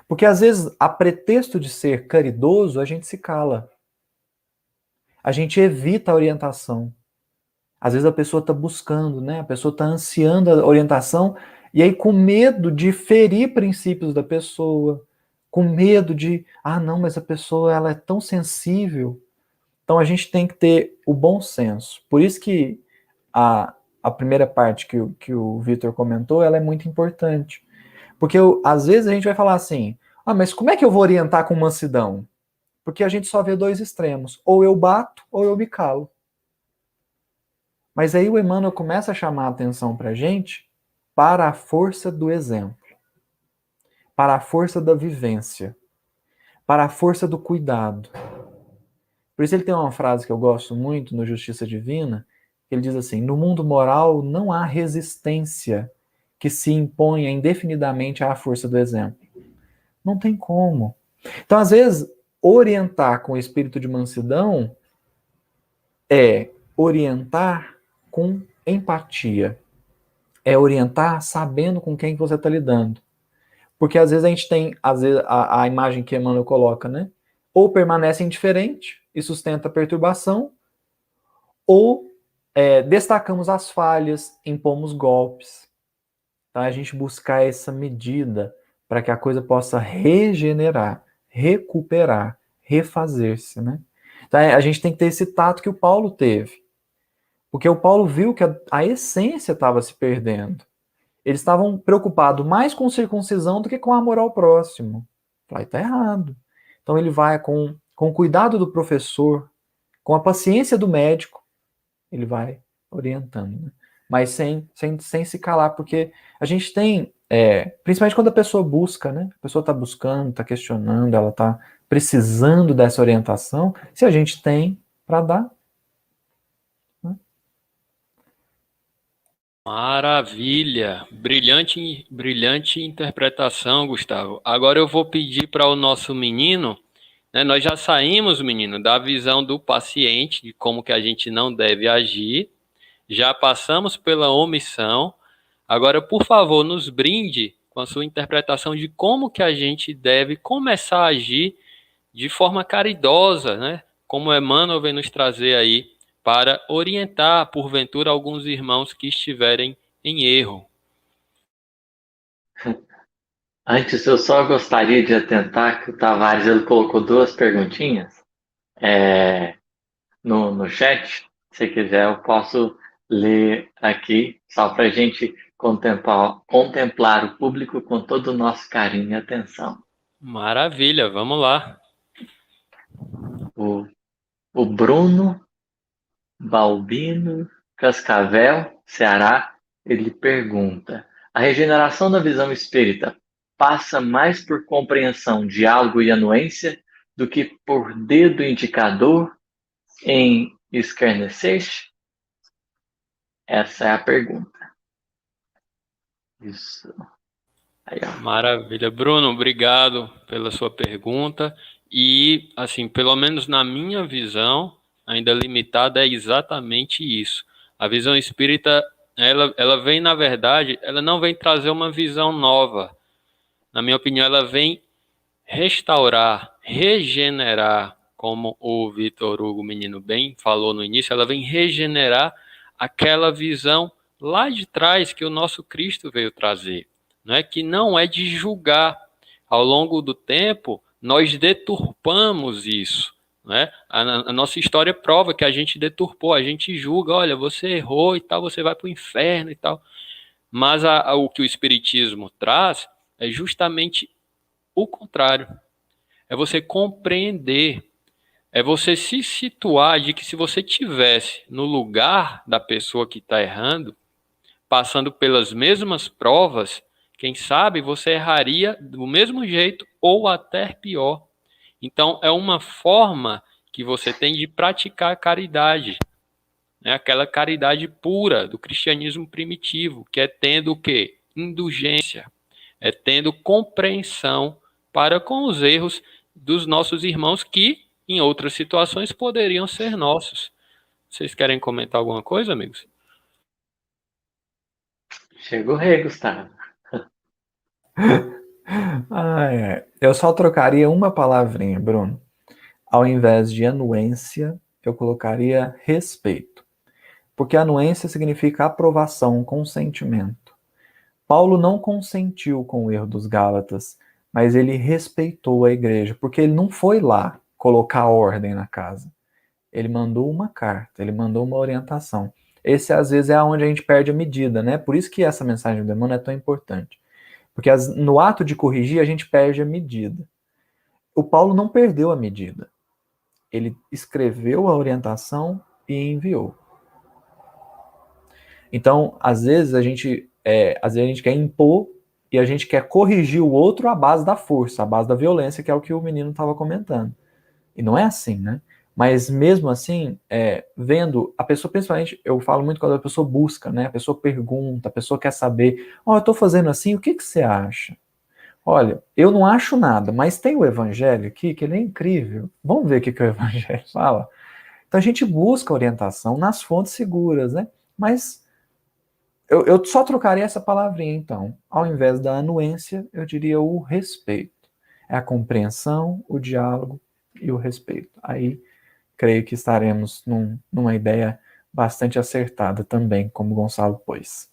Porque às vezes, a pretexto de ser caridoso, a gente se cala. A gente evita a orientação. Às vezes a pessoa está buscando, né? A pessoa está ansiando a orientação, e aí com medo de ferir princípios da pessoa, com medo de, não, mas a pessoa ela é tão sensível. Então a gente tem que ter o bom senso. Por isso que a primeira parte que o Vitor comentou, ela é muito importante. Porque às vezes a gente vai falar assim, mas como é que eu vou orientar com mansidão? Porque a gente só vê dois extremos, ou eu bato ou eu me calo. Mas aí o Emmanuel começa a chamar a atenção para a gente para a força do exemplo, para a força da vivência, para a força do cuidado. Por isso ele tem uma frase que eu gosto muito no Justiça Divina, que ele diz assim, no mundo moral não há resistência que se imponha indefinidamente à força do exemplo. Não tem como. Então, às vezes, orientar com o espírito de mansidão é orientar com empatia. É orientar sabendo com quem você está lidando. Porque às vezes a gente tem a imagem que Emmanuel coloca, né? Ou permanece indiferente e sustenta a perturbação, ou destacamos as falhas, impomos golpes. Então a gente buscar essa medida para que a coisa possa regenerar, recuperar, refazer-se, né? Então a gente tem que ter esse tato que o Paulo teve. Porque o Paulo viu que a essência estava se perdendo. Eles estavam preocupados mais com circuncisão do que com amor ao próximo. Falei, tá errado. Então ele vai com o cuidado do professor, com a paciência do médico, ele vai orientando, né? Mas sem se calar, porque a gente tem, principalmente quando a pessoa busca, né? A pessoa está buscando, está questionando, ela está precisando dessa orientação, se a gente tem para dar. Né? Maravilha! Brilhante, brilhante interpretação, Gustavo. Agora eu vou pedir para o nosso menino, né, nós já saímos, menino, da visão do paciente, de como que a gente não deve agir, já passamos pela omissão. Agora, por favor, nos brinde com a sua interpretação de como que a gente deve começar a agir de forma caridosa, né? Como Emmanuel vem nos trazer aí, para orientar, porventura, alguns irmãos que estiverem em erro. Antes, eu só gostaria de atentar que o Tavares ele colocou duas perguntinhas no chat. Se quiser, eu posso ler aqui, só para a gente contemplar o público com todo o nosso carinho e atenção. Maravilha, vamos lá. O Bruno Balbino Cascavel, Ceará, ele pergunta: a regeneração da visão espírita passa mais por compreensão, diálogo e anuência do que por dedo indicador em escarnecer? Essa é a pergunta. Isso. Aí, ó. Maravilha. Bruno, obrigado pela sua pergunta. E, assim, pelo menos na minha visão, ainda limitada, é exatamente isso. A visão espírita, ela vem, na verdade, ela não vem trazer uma visão nova. Na minha opinião, ela vem restaurar, regenerar, como o Vitor Hugo Menino bem falou no início, ela vem regenerar aquela visão lá de trás que o nosso Cristo veio trazer, não é que não é de julgar. Ao longo do tempo, nós deturpamos isso, né? A nossa história prova que a gente deturpou, a gente julga, olha, você errou e tal, você vai para o inferno e tal. Mas o que o Espiritismo traz é justamente o contrário. É você compreender, é você se situar de que se você tivesse no lugar da pessoa que está errando, passando pelas mesmas provas, quem sabe você erraria do mesmo jeito ou até pior. Então, é uma forma que você tem de praticar a caridade, né? Aquela caridade pura do cristianismo primitivo, que é tendo o quê? Indulgência, é tendo compreensão para com os erros dos nossos irmãos que, em outras situações, poderiam ser nossos. Vocês querem comentar alguma coisa, amigos? Chega o rei, Gustavo. Eu só trocaria uma palavrinha, Bruno. Ao invés de anuência, eu colocaria respeito. Porque anuência significa aprovação, consentimento. Paulo não consentiu com o erro dos Gálatas, mas ele respeitou a igreja, porque ele não foi lá colocar ordem na casa. Ele mandou uma carta, ele mandou uma orientação. Esse, às vezes, é onde a gente perde a medida, né? Por isso que essa mensagem do demônio é tão importante. Porque no ato de corrigir, a gente perde a medida. O Paulo não perdeu a medida. Ele escreveu a orientação e enviou. Então, às vezes a gente quer impor e a gente quer corrigir o outro à base da força, à base da violência, que é o que o menino estava comentando. E não é assim, né? Mas mesmo assim, vendo a pessoa, principalmente, eu falo muito quando a pessoa busca, né? A pessoa pergunta, a pessoa quer saber, eu estou fazendo assim, o que você acha? Olha, eu não acho nada, mas tem o evangelho aqui, que ele é incrível. Vamos ver o que o evangelho fala? Então a gente busca orientação nas fontes seguras, né? Mas eu só trocaria essa palavrinha, então. Ao invés da anuência, eu diria o respeito. É a compreensão, o diálogo e o respeito. Aí, creio que estaremos numa ideia bastante acertada também, como Gonçalo pôs.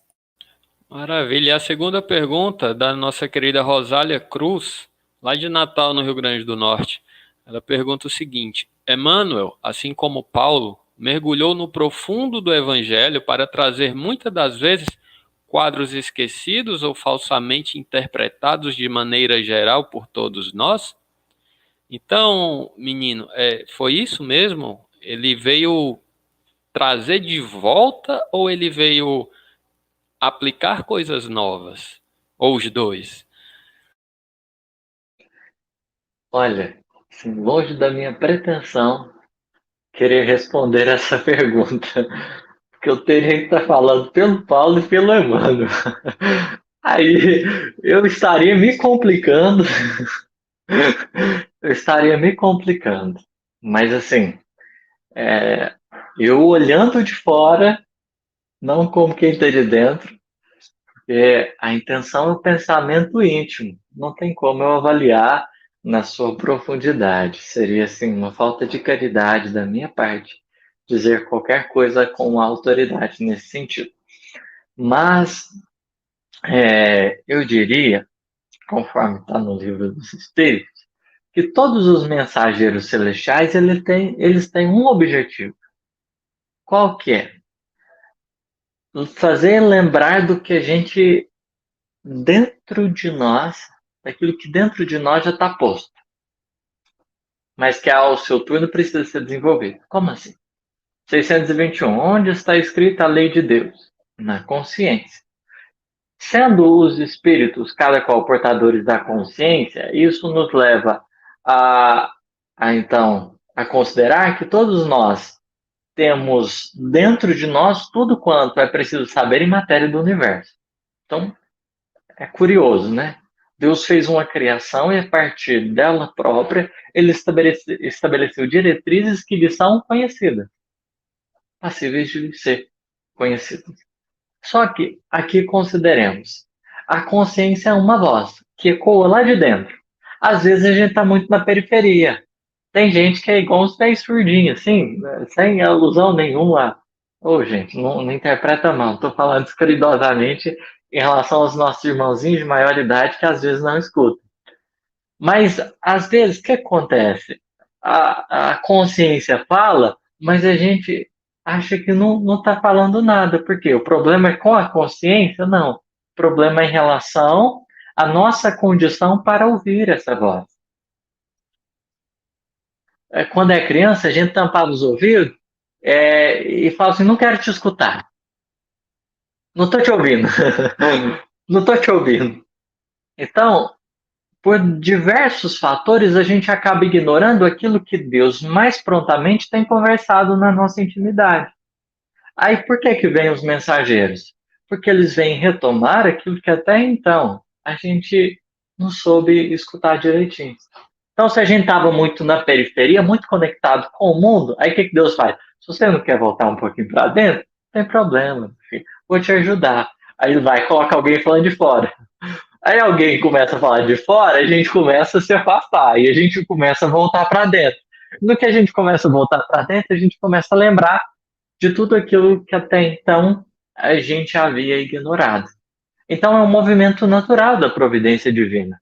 Maravilha. E a segunda pergunta da nossa querida Rosália Cruz, lá de Natal, no Rio Grande do Norte. Ela pergunta o seguinte: Emmanuel, assim como Paulo, mergulhou no profundo do Evangelho para trazer muitas das vezes quadros esquecidos ou falsamente interpretados de maneira geral por todos nós? Então, menino, foi isso mesmo? Ele veio trazer de volta ou ele veio aplicar coisas novas? Ou os dois? Olha, assim, longe da minha pretensão querer responder essa pergunta, porque eu teria que estar falando pelo Paulo e pelo Emmanuel. Aí eu estaria me complicando, eu estaria me complicando. Mas assim, eu olhando de fora, não como quem está de dentro, a intenção é o pensamento íntimo. Não tem como eu avaliar na sua profundidade. Seria assim uma falta de caridade da minha parte dizer qualquer coisa com autoridade nesse sentido. Mas eu diria, conforme está no livro dos Espíritos, que todos os mensageiros celestiais eles têm um objetivo. Qual que é? Fazer lembrar do que a gente dentro de nós, daquilo que dentro de nós já está posto, mas que ao seu turno precisa ser desenvolvido. Como assim? 621. Onde está escrita a lei de Deus? Na consciência. Sendo os espíritos, cada qual portadores da consciência, isso nos leva então, a considerar que todos nós temos dentro de nós tudo quanto é preciso saber em matéria do universo. Então, é curioso, né? Deus fez uma criação e a partir dela própria, ele estabeleceu diretrizes que lhe são conhecidas, passíveis de ser conhecidas. Só que aqui consideremos, a consciência é uma voz que ecoa lá de dentro. Às vezes a gente está muito na periferia. Tem gente que é igual uns pés surdinhos, assim, sem alusão nenhuma. Ô, gente, não interpreta mal. Estou falando descaridosamente em relação aos nossos irmãozinhos de maior idade que às vezes não escutam. Mas, às vezes, o que acontece? A consciência fala, mas a gente acha que não está falando nada. Por quê? O problema é com a consciência? Não. O problema é em relação à nossa condição para ouvir essa voz. Quando é criança, a gente tampava os ouvidos e fala assim, não quero te escutar. Não estou te ouvindo. Não estou te ouvindo. Então, por diversos fatores, a gente acaba ignorando aquilo que Deus mais prontamente tem conversado na nossa intimidade. Aí, por que vêm os mensageiros? Porque eles vêm retomar aquilo que até então a gente não soube escutar direitinho. Então, se a gente estava muito na periferia, muito conectado com o mundo, aí o que Deus faz? Se você não quer voltar um pouquinho para dentro, não tem problema, filho. Vou te ajudar. Aí ele vai e coloca alguém falando de fora. Aí alguém começa a falar de fora, a gente começa a se afastar e a gente começa a voltar para dentro. No que a gente começa a voltar para dentro, a gente começa a lembrar de tudo aquilo que até então a gente havia ignorado. Então é um movimento natural da providência divina.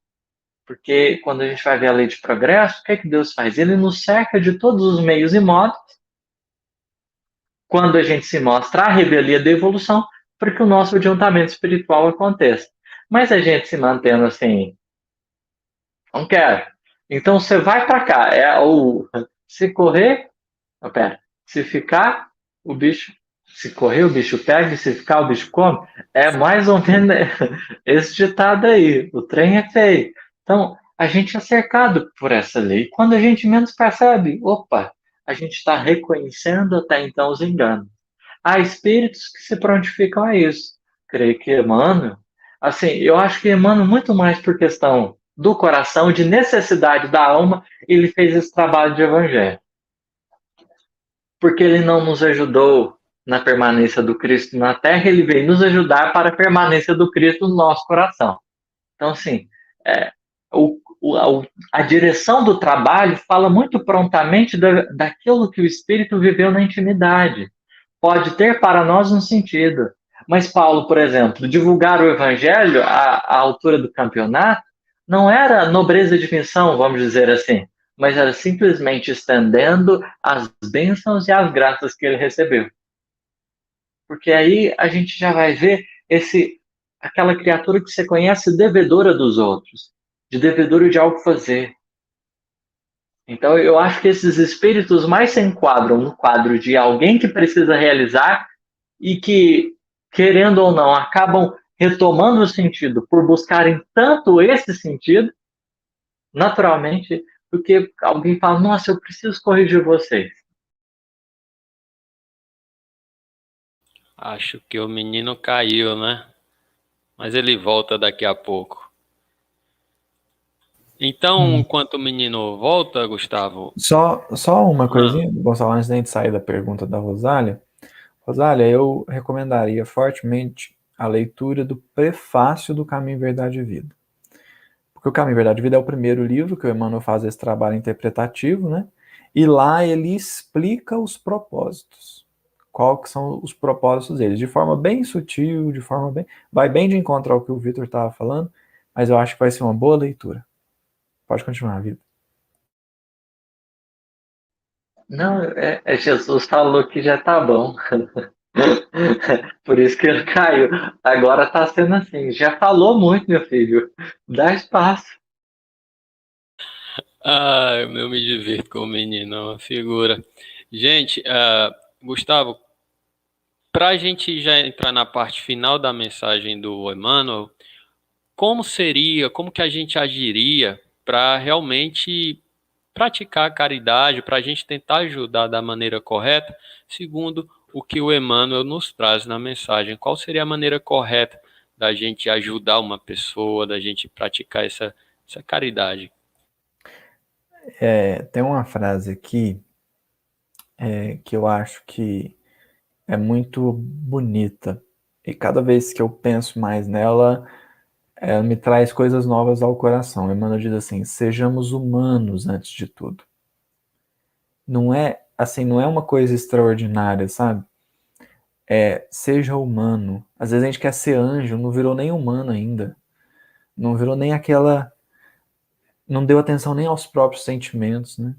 Porque quando a gente vai ver a lei de progresso, o que é que Deus faz? Ele nos cerca de todos os meios e modos, quando a gente se mostra a revelia da evolução, para que o nosso adiantamento espiritual aconteça. Mas a gente se mantendo assim, não quero. Então você vai para cá. Se correr, não, pera. Se ficar, o bicho. Se correr, o bicho pega, e se ficar, o bicho come. É mais ou menos esse ditado aí. O trem é feio. Então, a gente é cercado por essa lei. Quando a gente menos percebe, opa, a gente está reconhecendo até então os enganos. Há espíritos que se prontificam a isso. Creio que Emmanuel, assim, eu acho que Emmanuel, muito mais por questão do coração, de necessidade da alma, ele fez esse trabalho de evangelho. Porque ele não nos ajudou na permanência do Cristo na Terra, ele veio nos ajudar para a permanência do Cristo no nosso coração. Então, assim, a direção do trabalho fala muito prontamente daquilo que o Espírito viveu na intimidade. Pode ter para nós um sentido. Mas Paulo, por exemplo, divulgar o Evangelho à altura do campeonato não era nobreza de missão, vamos dizer assim, mas era simplesmente estendendo as bênçãos e as graças que ele recebeu. Porque aí a gente já vai ver aquela criatura que você conhece devedora dos outros, de devedora de algo fazer. Então eu acho que esses espíritos mais se enquadram no quadro de alguém que precisa realizar e que, querendo ou não, acabam retomando o sentido por buscarem tanto esse sentido, naturalmente, do que alguém fala, nossa, eu preciso corrigir vocês. Acho que o menino caiu, né? Mas ele volta daqui a pouco. Então, enquanto o menino volta, Gustavo... Só uma coisinha, Gonçalo, antes da gente sair da pergunta da Rosália. Rosália, eu recomendaria fortemente a leitura do prefácio do Caminho, Verdade e Vida. Porque o Caminho, Verdade e Vida é o primeiro livro que o Emmanuel faz esse trabalho interpretativo, né? E lá ele explica os propósitos. Qual que são os propósitos deles, de forma bem sutil, vai bem de encontro ao que o Vitor estava falando, mas eu acho que vai ser uma boa leitura. Pode continuar, Vitor. Não, Jesus falou que já tá bom. Por isso que ele caiu. Agora tá sendo assim. Já falou muito, meu filho. Dá espaço. Eu me divirto com o menino, é uma figura. Gente, Gustavo, para a gente já entrar na parte final da mensagem do Emmanuel, como que a gente agiria para realmente praticar a caridade, para a gente tentar ajudar da maneira correta, segundo o que o Emmanuel nos traz na mensagem? Qual seria a maneira correta da gente ajudar uma pessoa, da gente praticar essa caridade. Tem uma frase aqui que eu acho que é muito bonita. E cada vez que eu penso mais nela, ela me traz coisas novas ao coração. Emmanuel diz assim: sejamos humanos antes de tudo. Não é assim, não é uma coisa extraordinária, sabe? Seja humano. Às vezes a gente quer ser anjo, não virou nem humano ainda. Não virou nem aquela. Não deu atenção nem aos próprios sentimentos, né?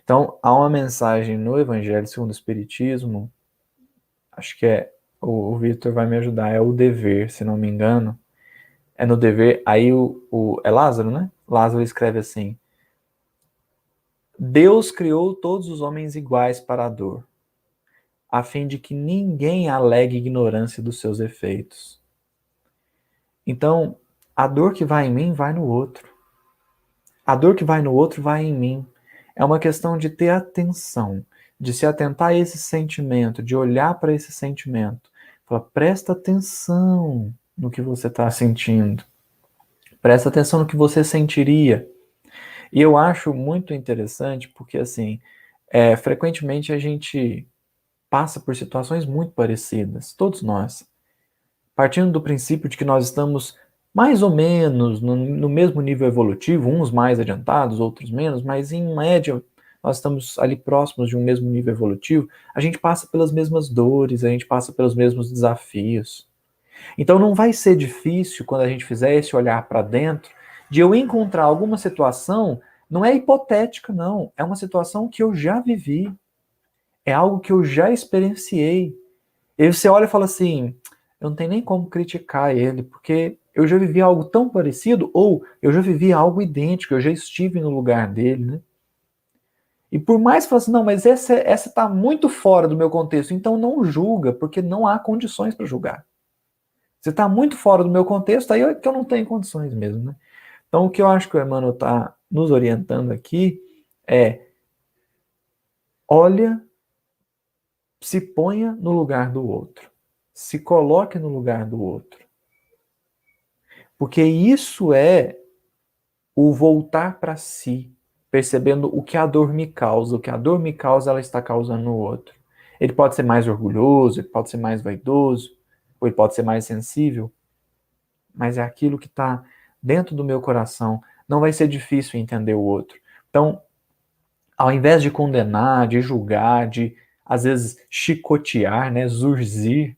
Então, há uma mensagem no Evangelho segundo o Espiritismo, acho que o Vitor vai me ajudar, é o dever, se não me engano. É no dever, aí é Lázaro, né? Lázaro escreve assim: Deus criou todos os homens iguais para a dor, a fim de que ninguém alegue ignorância dos seus efeitos. Então, a dor que vai em mim vai no outro. A dor que vai no outro vai em mim. É uma questão de ter atenção, de se atentar a esse sentimento, de olhar para esse sentimento. Falar, presta atenção no que você está sentindo. Presta atenção no que você sentiria. E eu acho muito interessante porque, assim, frequentemente a gente passa por situações muito parecidas, todos nós. Partindo do princípio de que nós estamos mais ou menos no mesmo nível evolutivo, uns mais adiantados, outros menos, mas em média nós estamos ali próximos de um mesmo nível evolutivo, a gente passa pelas mesmas dores, a gente passa pelos mesmos desafios. Então não vai ser difícil, quando a gente fizer esse olhar para dentro, de eu encontrar alguma situação, não é hipotética, não, é uma situação que eu já vivi, é algo que eu já experienciei. E aí você olha e fala assim, eu não tenho nem como criticar ele, porque eu já vivi algo tão parecido, ou eu já vivi algo idêntico, eu já estive no lugar dele, né? E por mais que você fale assim, não, mas essa está muito fora do meu contexto, então não julga, porque não há condições para julgar. Você está muito fora do meu contexto, aí é que eu não tenho condições mesmo, né? Então o que eu acho que o Emmanuel está nos orientando aqui é, olha, se ponha no lugar do outro. Se coloque no lugar do outro. Porque isso é o voltar para si, percebendo o que a dor me causa, o que a dor me causa, ela está causando no outro. Ele pode ser mais orgulhoso, ele pode ser mais vaidoso, ou ele pode ser mais sensível, mas é aquilo que está dentro do meu coração. Não vai ser difícil entender o outro. Então, ao invés de condenar, de julgar, de às vezes chicotear, né, zurzir,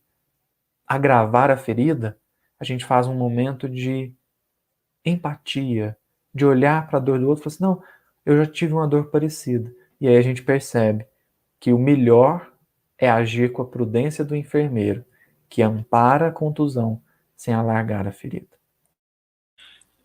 agravar a ferida, a gente faz um momento de empatia, de olhar para a dor do outro e falar assim, não, eu já tive uma dor parecida. E aí a gente percebe que o melhor é agir com a prudência do enfermeiro, que ampara a contusão sem alargar a ferida.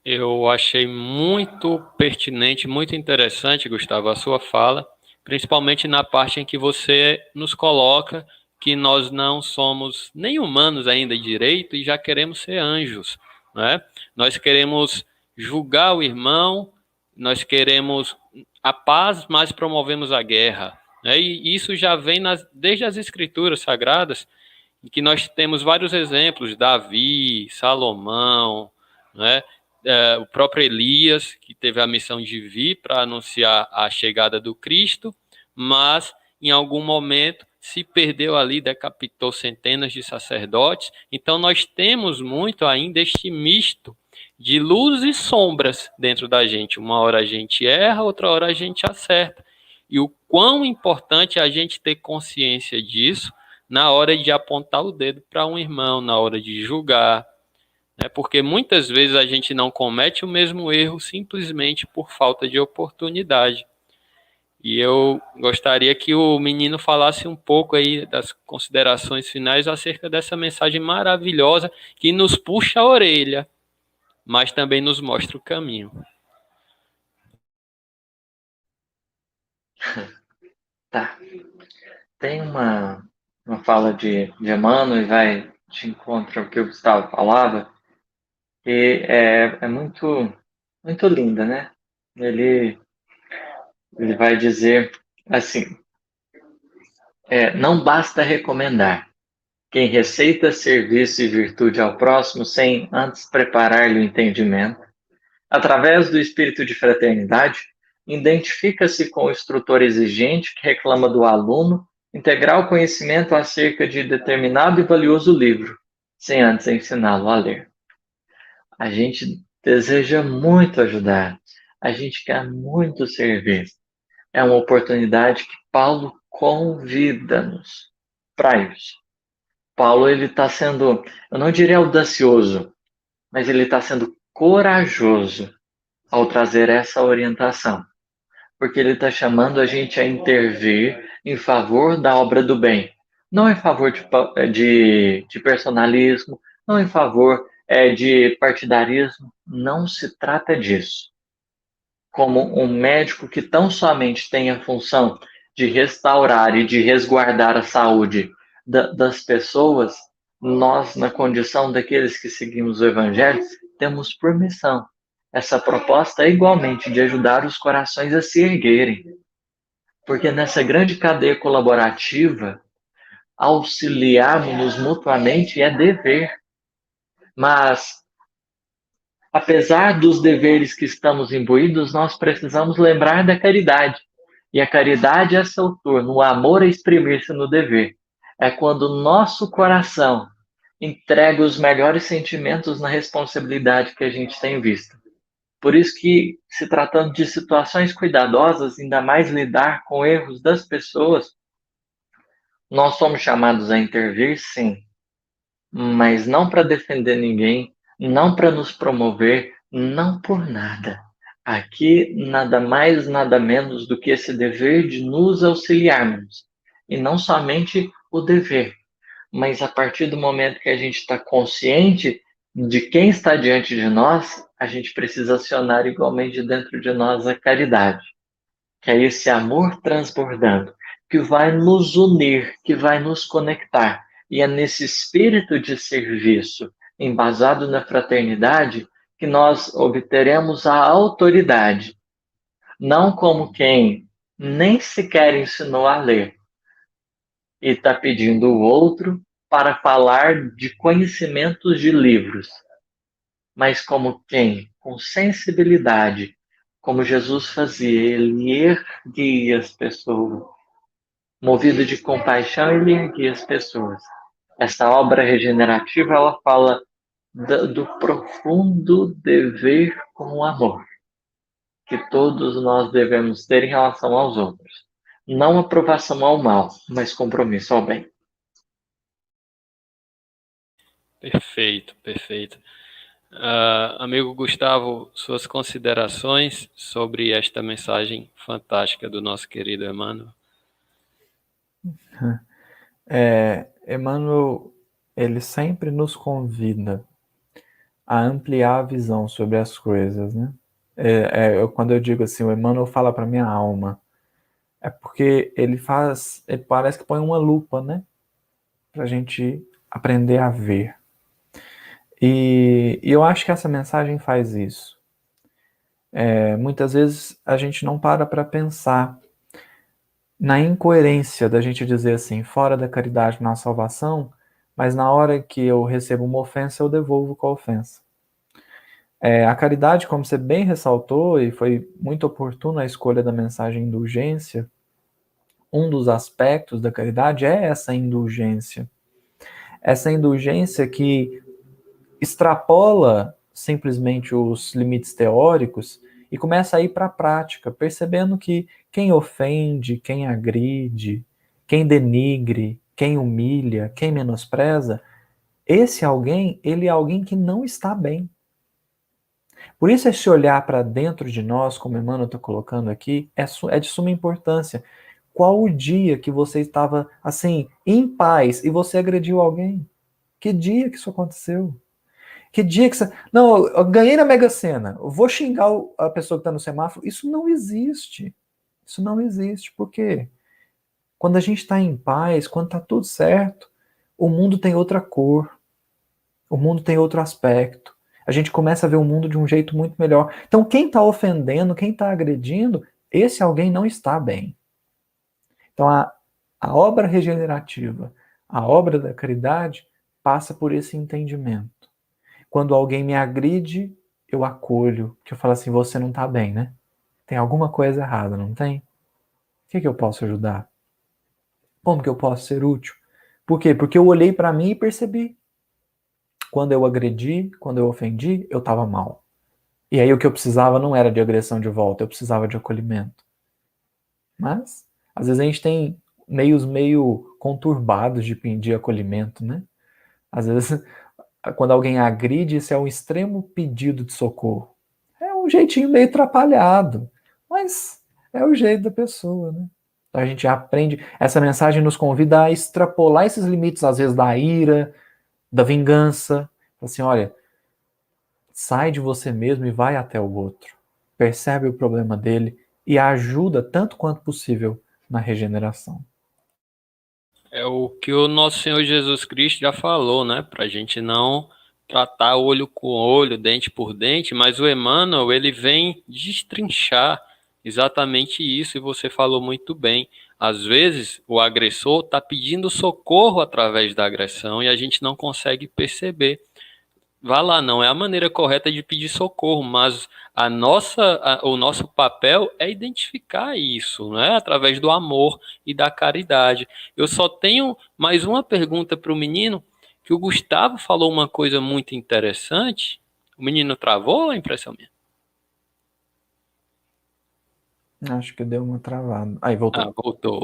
Eu achei muito pertinente, muito interessante, Gustavo, a sua fala, principalmente na parte em que você nos coloca que nós não somos nem humanos ainda direito e já queremos ser anjos, né? Nós queremos julgar o irmão, nós queremos a paz, mas promovemos a guerra, né? E isso já vem desde as escrituras sagradas, em que nós temos vários exemplos, Davi, Salomão, né? O próprio Elias, que teve a missão de vir para anunciar a chegada do Cristo, mas em algum momento se perdeu ali, decapitou centenas de sacerdotes. Então nós temos muito ainda este misto de luz e sombras dentro da gente. Uma hora a gente erra, outra hora a gente acerta. E o quão importante é a gente ter consciência disso na hora de apontar o dedo para um irmão, na hora de julgar, né? Porque muitas vezes a gente não comete o mesmo erro simplesmente por falta de oportunidade. E eu gostaria que o menino falasse um pouco aí das considerações finais acerca dessa mensagem maravilhosa que nos puxa a orelha, mas também nos mostra o caminho. Tá. Tem uma fala de Emmanuel e vai de encontro ao que o Gustavo falava, que é muito, muito linda, né? Ele vai dizer assim, não basta recomendar, Quem receita serviço e virtude ao próximo sem antes preparar-lhe o entendimento, através do espírito de fraternidade, identifica-se com o instrutor exigente que reclama do aluno integrar o conhecimento acerca de determinado e valioso livro, sem antes ensiná-lo a ler. A gente deseja muito ajudar, a gente quer muito servir. É uma oportunidade que Paulo convida-nos para isso. Paulo, ele está sendo, eu não diria audacioso, mas ele está sendo corajoso ao trazer essa orientação. Porque ele está chamando a gente a intervir em favor da obra do bem. Não em favor de personalismo, não em favor de partidarismo. Não se trata disso. Como um médico que tão somente tem a função de restaurar e de resguardar a saúde das pessoas, nós, na condição daqueles que seguimos o Evangelho, temos por missão essa proposta igualmente de ajudar os corações a se erguerem. Porque nessa grande cadeia colaborativa, auxiliarmos-nos mutuamente é dever. Mas, apesar dos deveres que estamos imbuídos, nós precisamos lembrar da caridade. E a caridade é seu turno, o amor a exprimir-se no dever. É quando o nosso coração entrega os melhores sentimentos na responsabilidade que a gente tem visto. Por isso que, se tratando de situações cuidadosas, ainda mais lidar com erros das pessoas, nós somos chamados a intervir, sim, mas não para defender ninguém, não para nos promover, não por nada. Aqui, nada mais, nada menos do que esse dever de nos auxiliarmos. E não somente o dever, mas a partir do momento que a gente está consciente de quem está diante de nós, a gente precisa acionar igualmente dentro de nós a caridade, que é esse amor transbordando, que vai nos unir, que vai nos conectar. E é nesse espírito de serviço, embasado na fraternidade, que nós obteremos a autoridade, não como quem nem sequer ensinou a ler, e está pedindo o outro para falar de conhecimentos de livros, mas como quem, com sensibilidade, como Jesus fazia, ele erguia as pessoas. Movido de compaixão, ele erguia as pessoas. Essa obra regenerativa, ela fala do profundo dever com o amor que todos nós devemos ter em relação aos outros. Não aprovação ao mal, mas compromisso ao bem. Perfeito, perfeito. Amigo Gustavo, suas considerações sobre esta mensagem fantástica do nosso querido Emmanuel? Emmanuel, ele sempre nos convida a ampliar a visão sobre as coisas, né? Quando eu digo assim, o Emmanuel fala para minha alma, é porque ele parece que põe uma lupa, né? Para a gente aprender a ver. E eu acho que essa mensagem faz isso. Muitas vezes a gente não para pensar na incoerência da gente dizer assim, fora da caridade na salvação, mas na hora que eu recebo uma ofensa, eu devolvo com a ofensa. A caridade, como você bem ressaltou, e foi muito oportuna a escolha da mensagem indulgência, um dos aspectos da caridade é essa indulgência. Essa indulgência que extrapola simplesmente os limites teóricos e começa a ir para a prática, percebendo que quem ofende, quem agride, quem denigre, quem humilha, quem menospreza, esse alguém, ele é alguém que não está bem. Por isso esse olhar para dentro de nós, como o Emmanuel está colocando aqui, é de suma importância. Qual o dia que você estava assim, em paz, e você agrediu alguém? Que dia que isso aconteceu? Que dia que você... Não, eu ganhei na Mega Sena, eu vou xingar a pessoa que está no semáforo. Isso não existe. Isso não existe. Por quê? Quando a gente está em paz, quando está tudo certo, o mundo tem outra cor. O mundo tem outro aspecto. A gente começa a ver o mundo de um jeito muito melhor. Então, quem está ofendendo, quem está agredindo, esse alguém não está bem. Então, a obra regenerativa, A obra da caridade passa por esse entendimento. Quando alguém me agride, eu acolho, que eu falo assim, você não está bem, né? Tem alguma coisa errada, não tem? O que eu posso ajudar? Como que eu posso ser útil? Por quê? Porque eu olhei para mim e percebi. Quando eu agredi, quando eu ofendi, eu estava mal. E aí o que eu precisava não era de agressão de volta, eu precisava de acolhimento. Mas, às vezes a gente tem meios meio conturbados de pedir acolhimento, né? Às vezes, quando alguém agride, isso é um extremo pedido de socorro. É um jeitinho meio atrapalhado, mas é o jeito da pessoa, né? Então a gente aprende, essa mensagem nos convida a extrapolar esses limites, às vezes, da ira, da vingança. Assim, olha, sai de você mesmo e vai até o outro. Percebe o problema dele e ajuda tanto quanto possível na regeneração. É o que o nosso Senhor Jesus Cristo já falou, né? Para a gente não tratar olho com olho, dente por dente, mas o Emmanuel, ele vem destrinchar exatamente isso, e você falou muito bem. Às vezes, o agressor está pedindo socorro através da agressão e a gente não consegue perceber. Vá lá, não é a maneira correta de pedir socorro, mas o nosso papel é identificar isso, né? Através do amor e da caridade. Eu só tenho mais uma pergunta para o menino, que o Gustavo falou uma coisa muito interessante. O menino travou, a impressão minha? Acho que deu uma travada. Aí, voltou.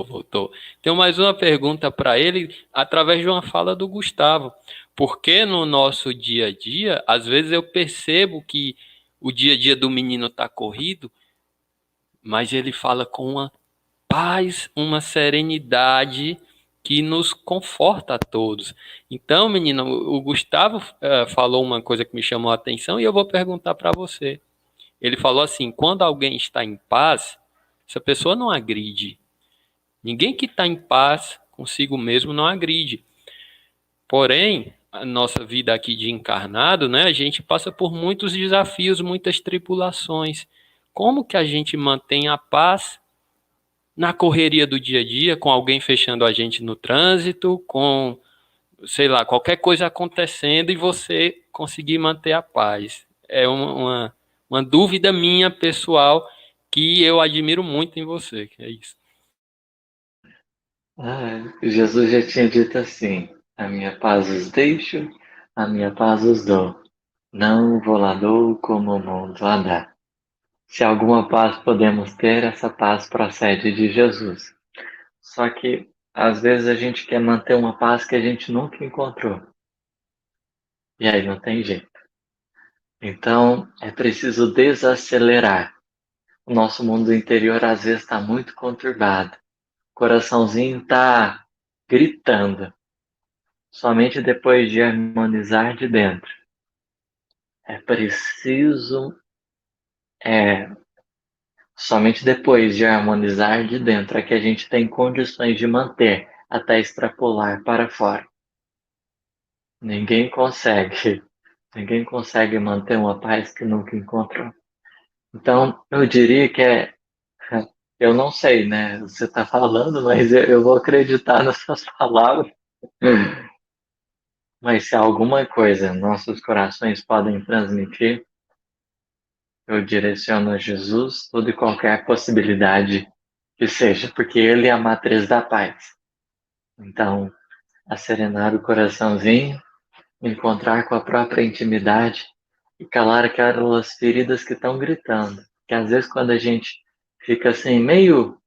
Voltou. Tenho mais uma pergunta para ele, através de uma fala do Gustavo. Porque no nosso dia a dia, às vezes eu percebo que o dia a dia do menino está corrido, mas ele fala com uma paz, uma serenidade que nos conforta a todos. Então, menino, o Gustavo falou uma coisa que me chamou a atenção e eu vou perguntar para você. Ele falou assim: quando alguém está em paz, essa pessoa não agride. Ninguém que está em paz consigo mesmo não agride. Porém, a nossa vida aqui de encarnado, né, a gente passa por muitos desafios, muitas tribulações. Como que a gente mantém a paz na correria do dia a dia, com alguém fechando a gente no trânsito, com, sei lá, qualquer coisa acontecendo e você conseguir manter a paz? É uma dúvida minha pessoal que eu admiro muito em você, que é isso. Jesus já tinha dito assim: a minha paz os deixo, a minha paz os dou. Não vou lá dou como o mundo a dá. Se alguma paz podemos ter, essa paz procede de Jesus. Só que às vezes a gente quer manter uma paz que a gente nunca encontrou. E aí não tem jeito. Então é preciso desacelerar. O nosso mundo interior às vezes está muito conturbado. O coraçãozinho está gritando. Somente depois de harmonizar de dentro. É preciso. Somente depois de harmonizar de dentro é que a gente tem condições de manter até extrapolar para fora. Ninguém consegue. Ninguém consegue manter uma paz que nunca encontrou. Então, eu diria que é. Eu não sei, né? Você está falando, mas eu vou acreditar nas suas palavras. Mas se alguma coisa nossos corações podem transmitir, eu direciono a Jesus toda e qualquer possibilidade que seja, porque Ele é a matriz da paz. Então, acerenar o coraçãozinho, encontrar com a própria intimidade e calar aquelas feridas que estão gritando. Que às vezes quando a gente fica assim meio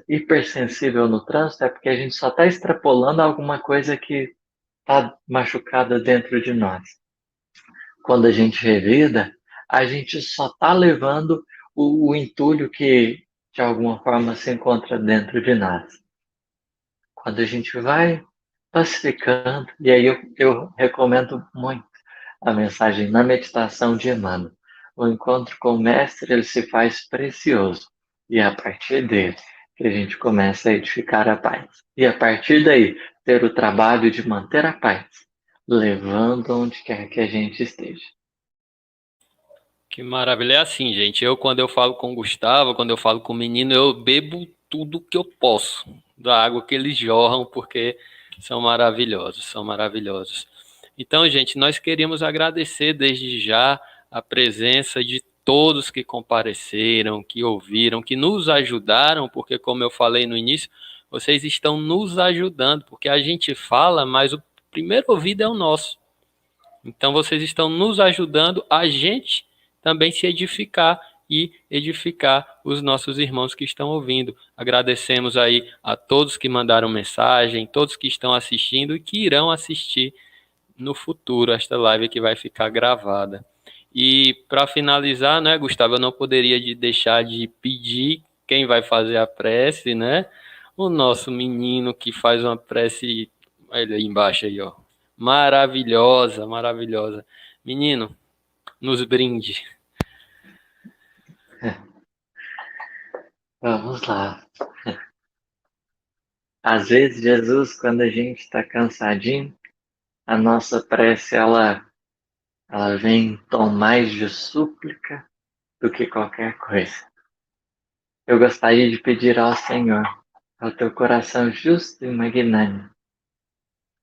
hipersensível no trânsito é porque a gente só está extrapolando alguma coisa que está machucada dentro de nós. Quando a gente revida, a gente só está levando o entulho que de alguma forma se encontra dentro de nós. Quando a gente vai pacificando, e aí eu recomendo muito a mensagem na meditação de Emmanuel. O encontro com o Mestre ele se faz precioso, e é a partir dele que a gente começa a edificar a paz. E a partir daí, ter o trabalho de manter a paz, levando onde quer que a gente esteja. Que maravilha. É assim, gente. Quando eu falo com o Gustavo, quando eu falo com o menino, eu bebo tudo que eu posso da água que eles jorram, porque são maravilhosos, são maravilhosos. Então, gente, nós queríamos agradecer desde já a presença de todos que compareceram, que ouviram, que nos ajudaram, porque, como eu falei no início, vocês estão nos ajudando, porque a gente fala, mas o primeiro ouvido é o nosso. Então, vocês estão nos ajudando a gente também se edificar e edificar os nossos irmãos que estão ouvindo. Agradecemos aí a todos que mandaram mensagem, todos que estão assistindo e que irão assistir no futuro esta live que vai ficar gravada. E para finalizar, né, Gustavo, eu não poderia deixar de pedir quem vai fazer a prece, né? O nosso menino que faz uma prece, olha aí embaixo aí, ó. Maravilhosa, maravilhosa. Menino, nos brinde. Vamos lá. Às vezes, Jesus, quando a gente está cansadinho, a nossa prece, ela vem em tom mais de súplica do que qualquer coisa. Eu gostaria de pedir ao Senhor, ao teu coração justo e magnânimo,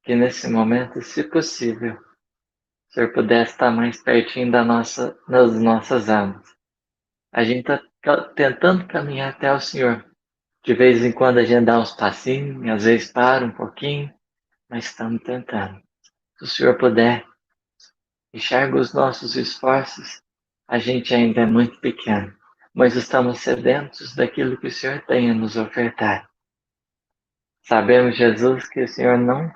que nesse momento, se possível, o Senhor pudesse estar mais pertinho das nossas almas. A gente está tentando caminhar até o Senhor. De vez em quando a gente dá uns passinhos, às vezes para um pouquinho, mas estamos tentando. Se o Senhor puder, enxerga os nossos esforços. A gente ainda é muito pequeno, mas estamos sedentos daquilo que o Senhor tem a nos ofertar. Sabemos, Jesus, que o Senhor não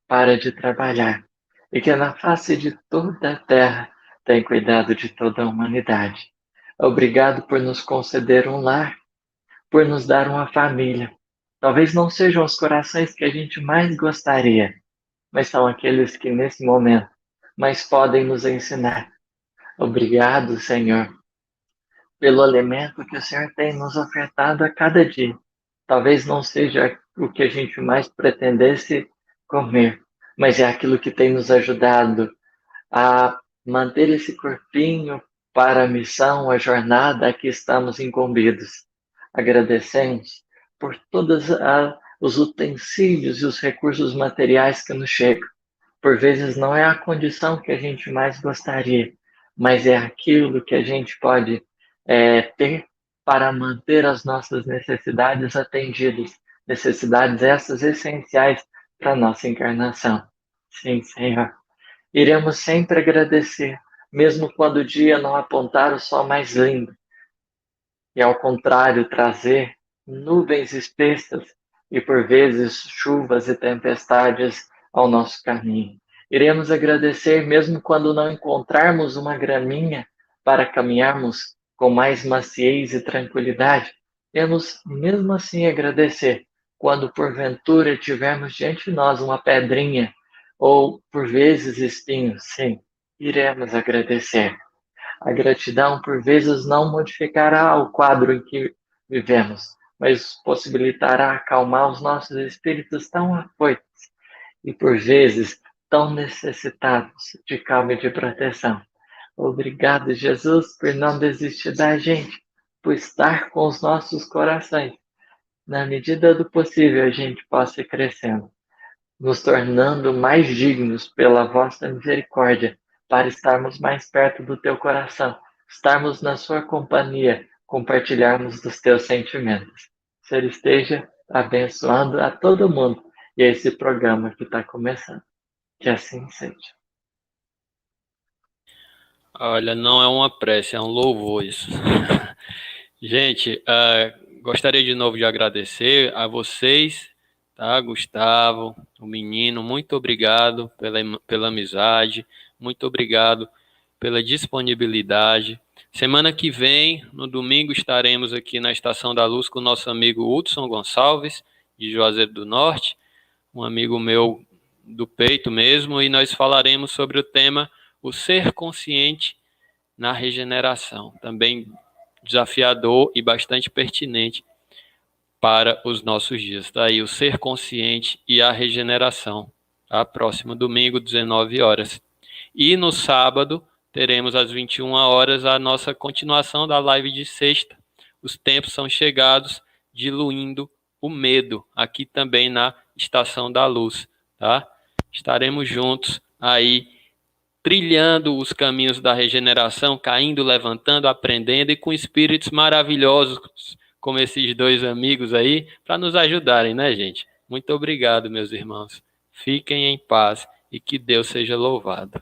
para de trabalhar e que na face de toda a terra tem cuidado de toda a humanidade. Obrigado por nos conceder um lar, por nos dar uma família. Talvez não sejam os corações que a gente mais gostaria, mas são aqueles que nesse momento mais podem nos ensinar. Obrigado, Senhor, pelo alimento que o Senhor tem nos ofertado a cada dia. Talvez não seja o que a gente mais pretendesse comer, mas é aquilo que tem nos ajudado a manter esse corpinho para a missão, a jornada a que estamos incumbidos. Agradecemos por todos os utensílios e os recursos materiais que nos chegam. Por vezes não é a condição que a gente mais gostaria, mas é aquilo que a gente pode ter para manter as nossas necessidades atendidas. Necessidades essas essenciais para a nossa encarnação. Sim, Senhor. Iremos sempre agradecer, mesmo quando o dia não apontar o sol mais lindo, e ao contrário trazer nuvens espessas e por vezes chuvas e tempestades ao nosso caminho. Iremos agradecer mesmo quando não encontrarmos uma graminha para caminharmos com mais maciez e tranquilidade. Iremos mesmo assim agradecer quando porventura tivermos diante de nós uma pedrinha ou por vezes espinhos. Sim, iremos agradecer. A gratidão, por vezes, não modificará o quadro em que vivemos, mas possibilitará acalmar os nossos espíritos tão afoitos e, por vezes, tão necessitados de calma e de proteção. Obrigado, Jesus, por não desistir da gente, por estar com os nossos corações. Na medida do possível, a gente possa ir crescendo, nos tornando mais dignos pela vossa misericórdia, para estarmos mais perto do teu coração, estarmos na sua companhia, compartilharmos dos teus sentimentos. Que Ele esteja abençoando a todo mundo e a esse programa que está começando. Que assim seja. Olha, não é uma prece, é um louvor isso. Gente, gostaria de novo de agradecer a vocês, tá? Gustavo, o menino, muito obrigado pela amizade, muito obrigado pela disponibilidade. Semana que vem, no domingo, estaremos aqui na Estação da Luz com o nosso amigo Hudson Gonçalves, de Juazeiro do Norte, um amigo meu do peito mesmo, e nós falaremos sobre o tema o ser consciente na regeneração, também desafiador e bastante pertinente para os nossos dias. Tá aí o ser consciente e a regeneração. Tá? Próximo domingo, 19 horas. E no sábado, teremos às 21 horas a nossa continuação da live de sexta. Os tempos são chegados, diluindo o medo aqui também na Estação da Luz, tá? Estaremos juntos aí, trilhando os caminhos da regeneração, caindo, levantando, aprendendo e com espíritos maravilhosos, como esses dois amigos aí, para nos ajudarem, né, gente? Muito obrigado, meus irmãos. Fiquem em paz e que Deus seja louvado.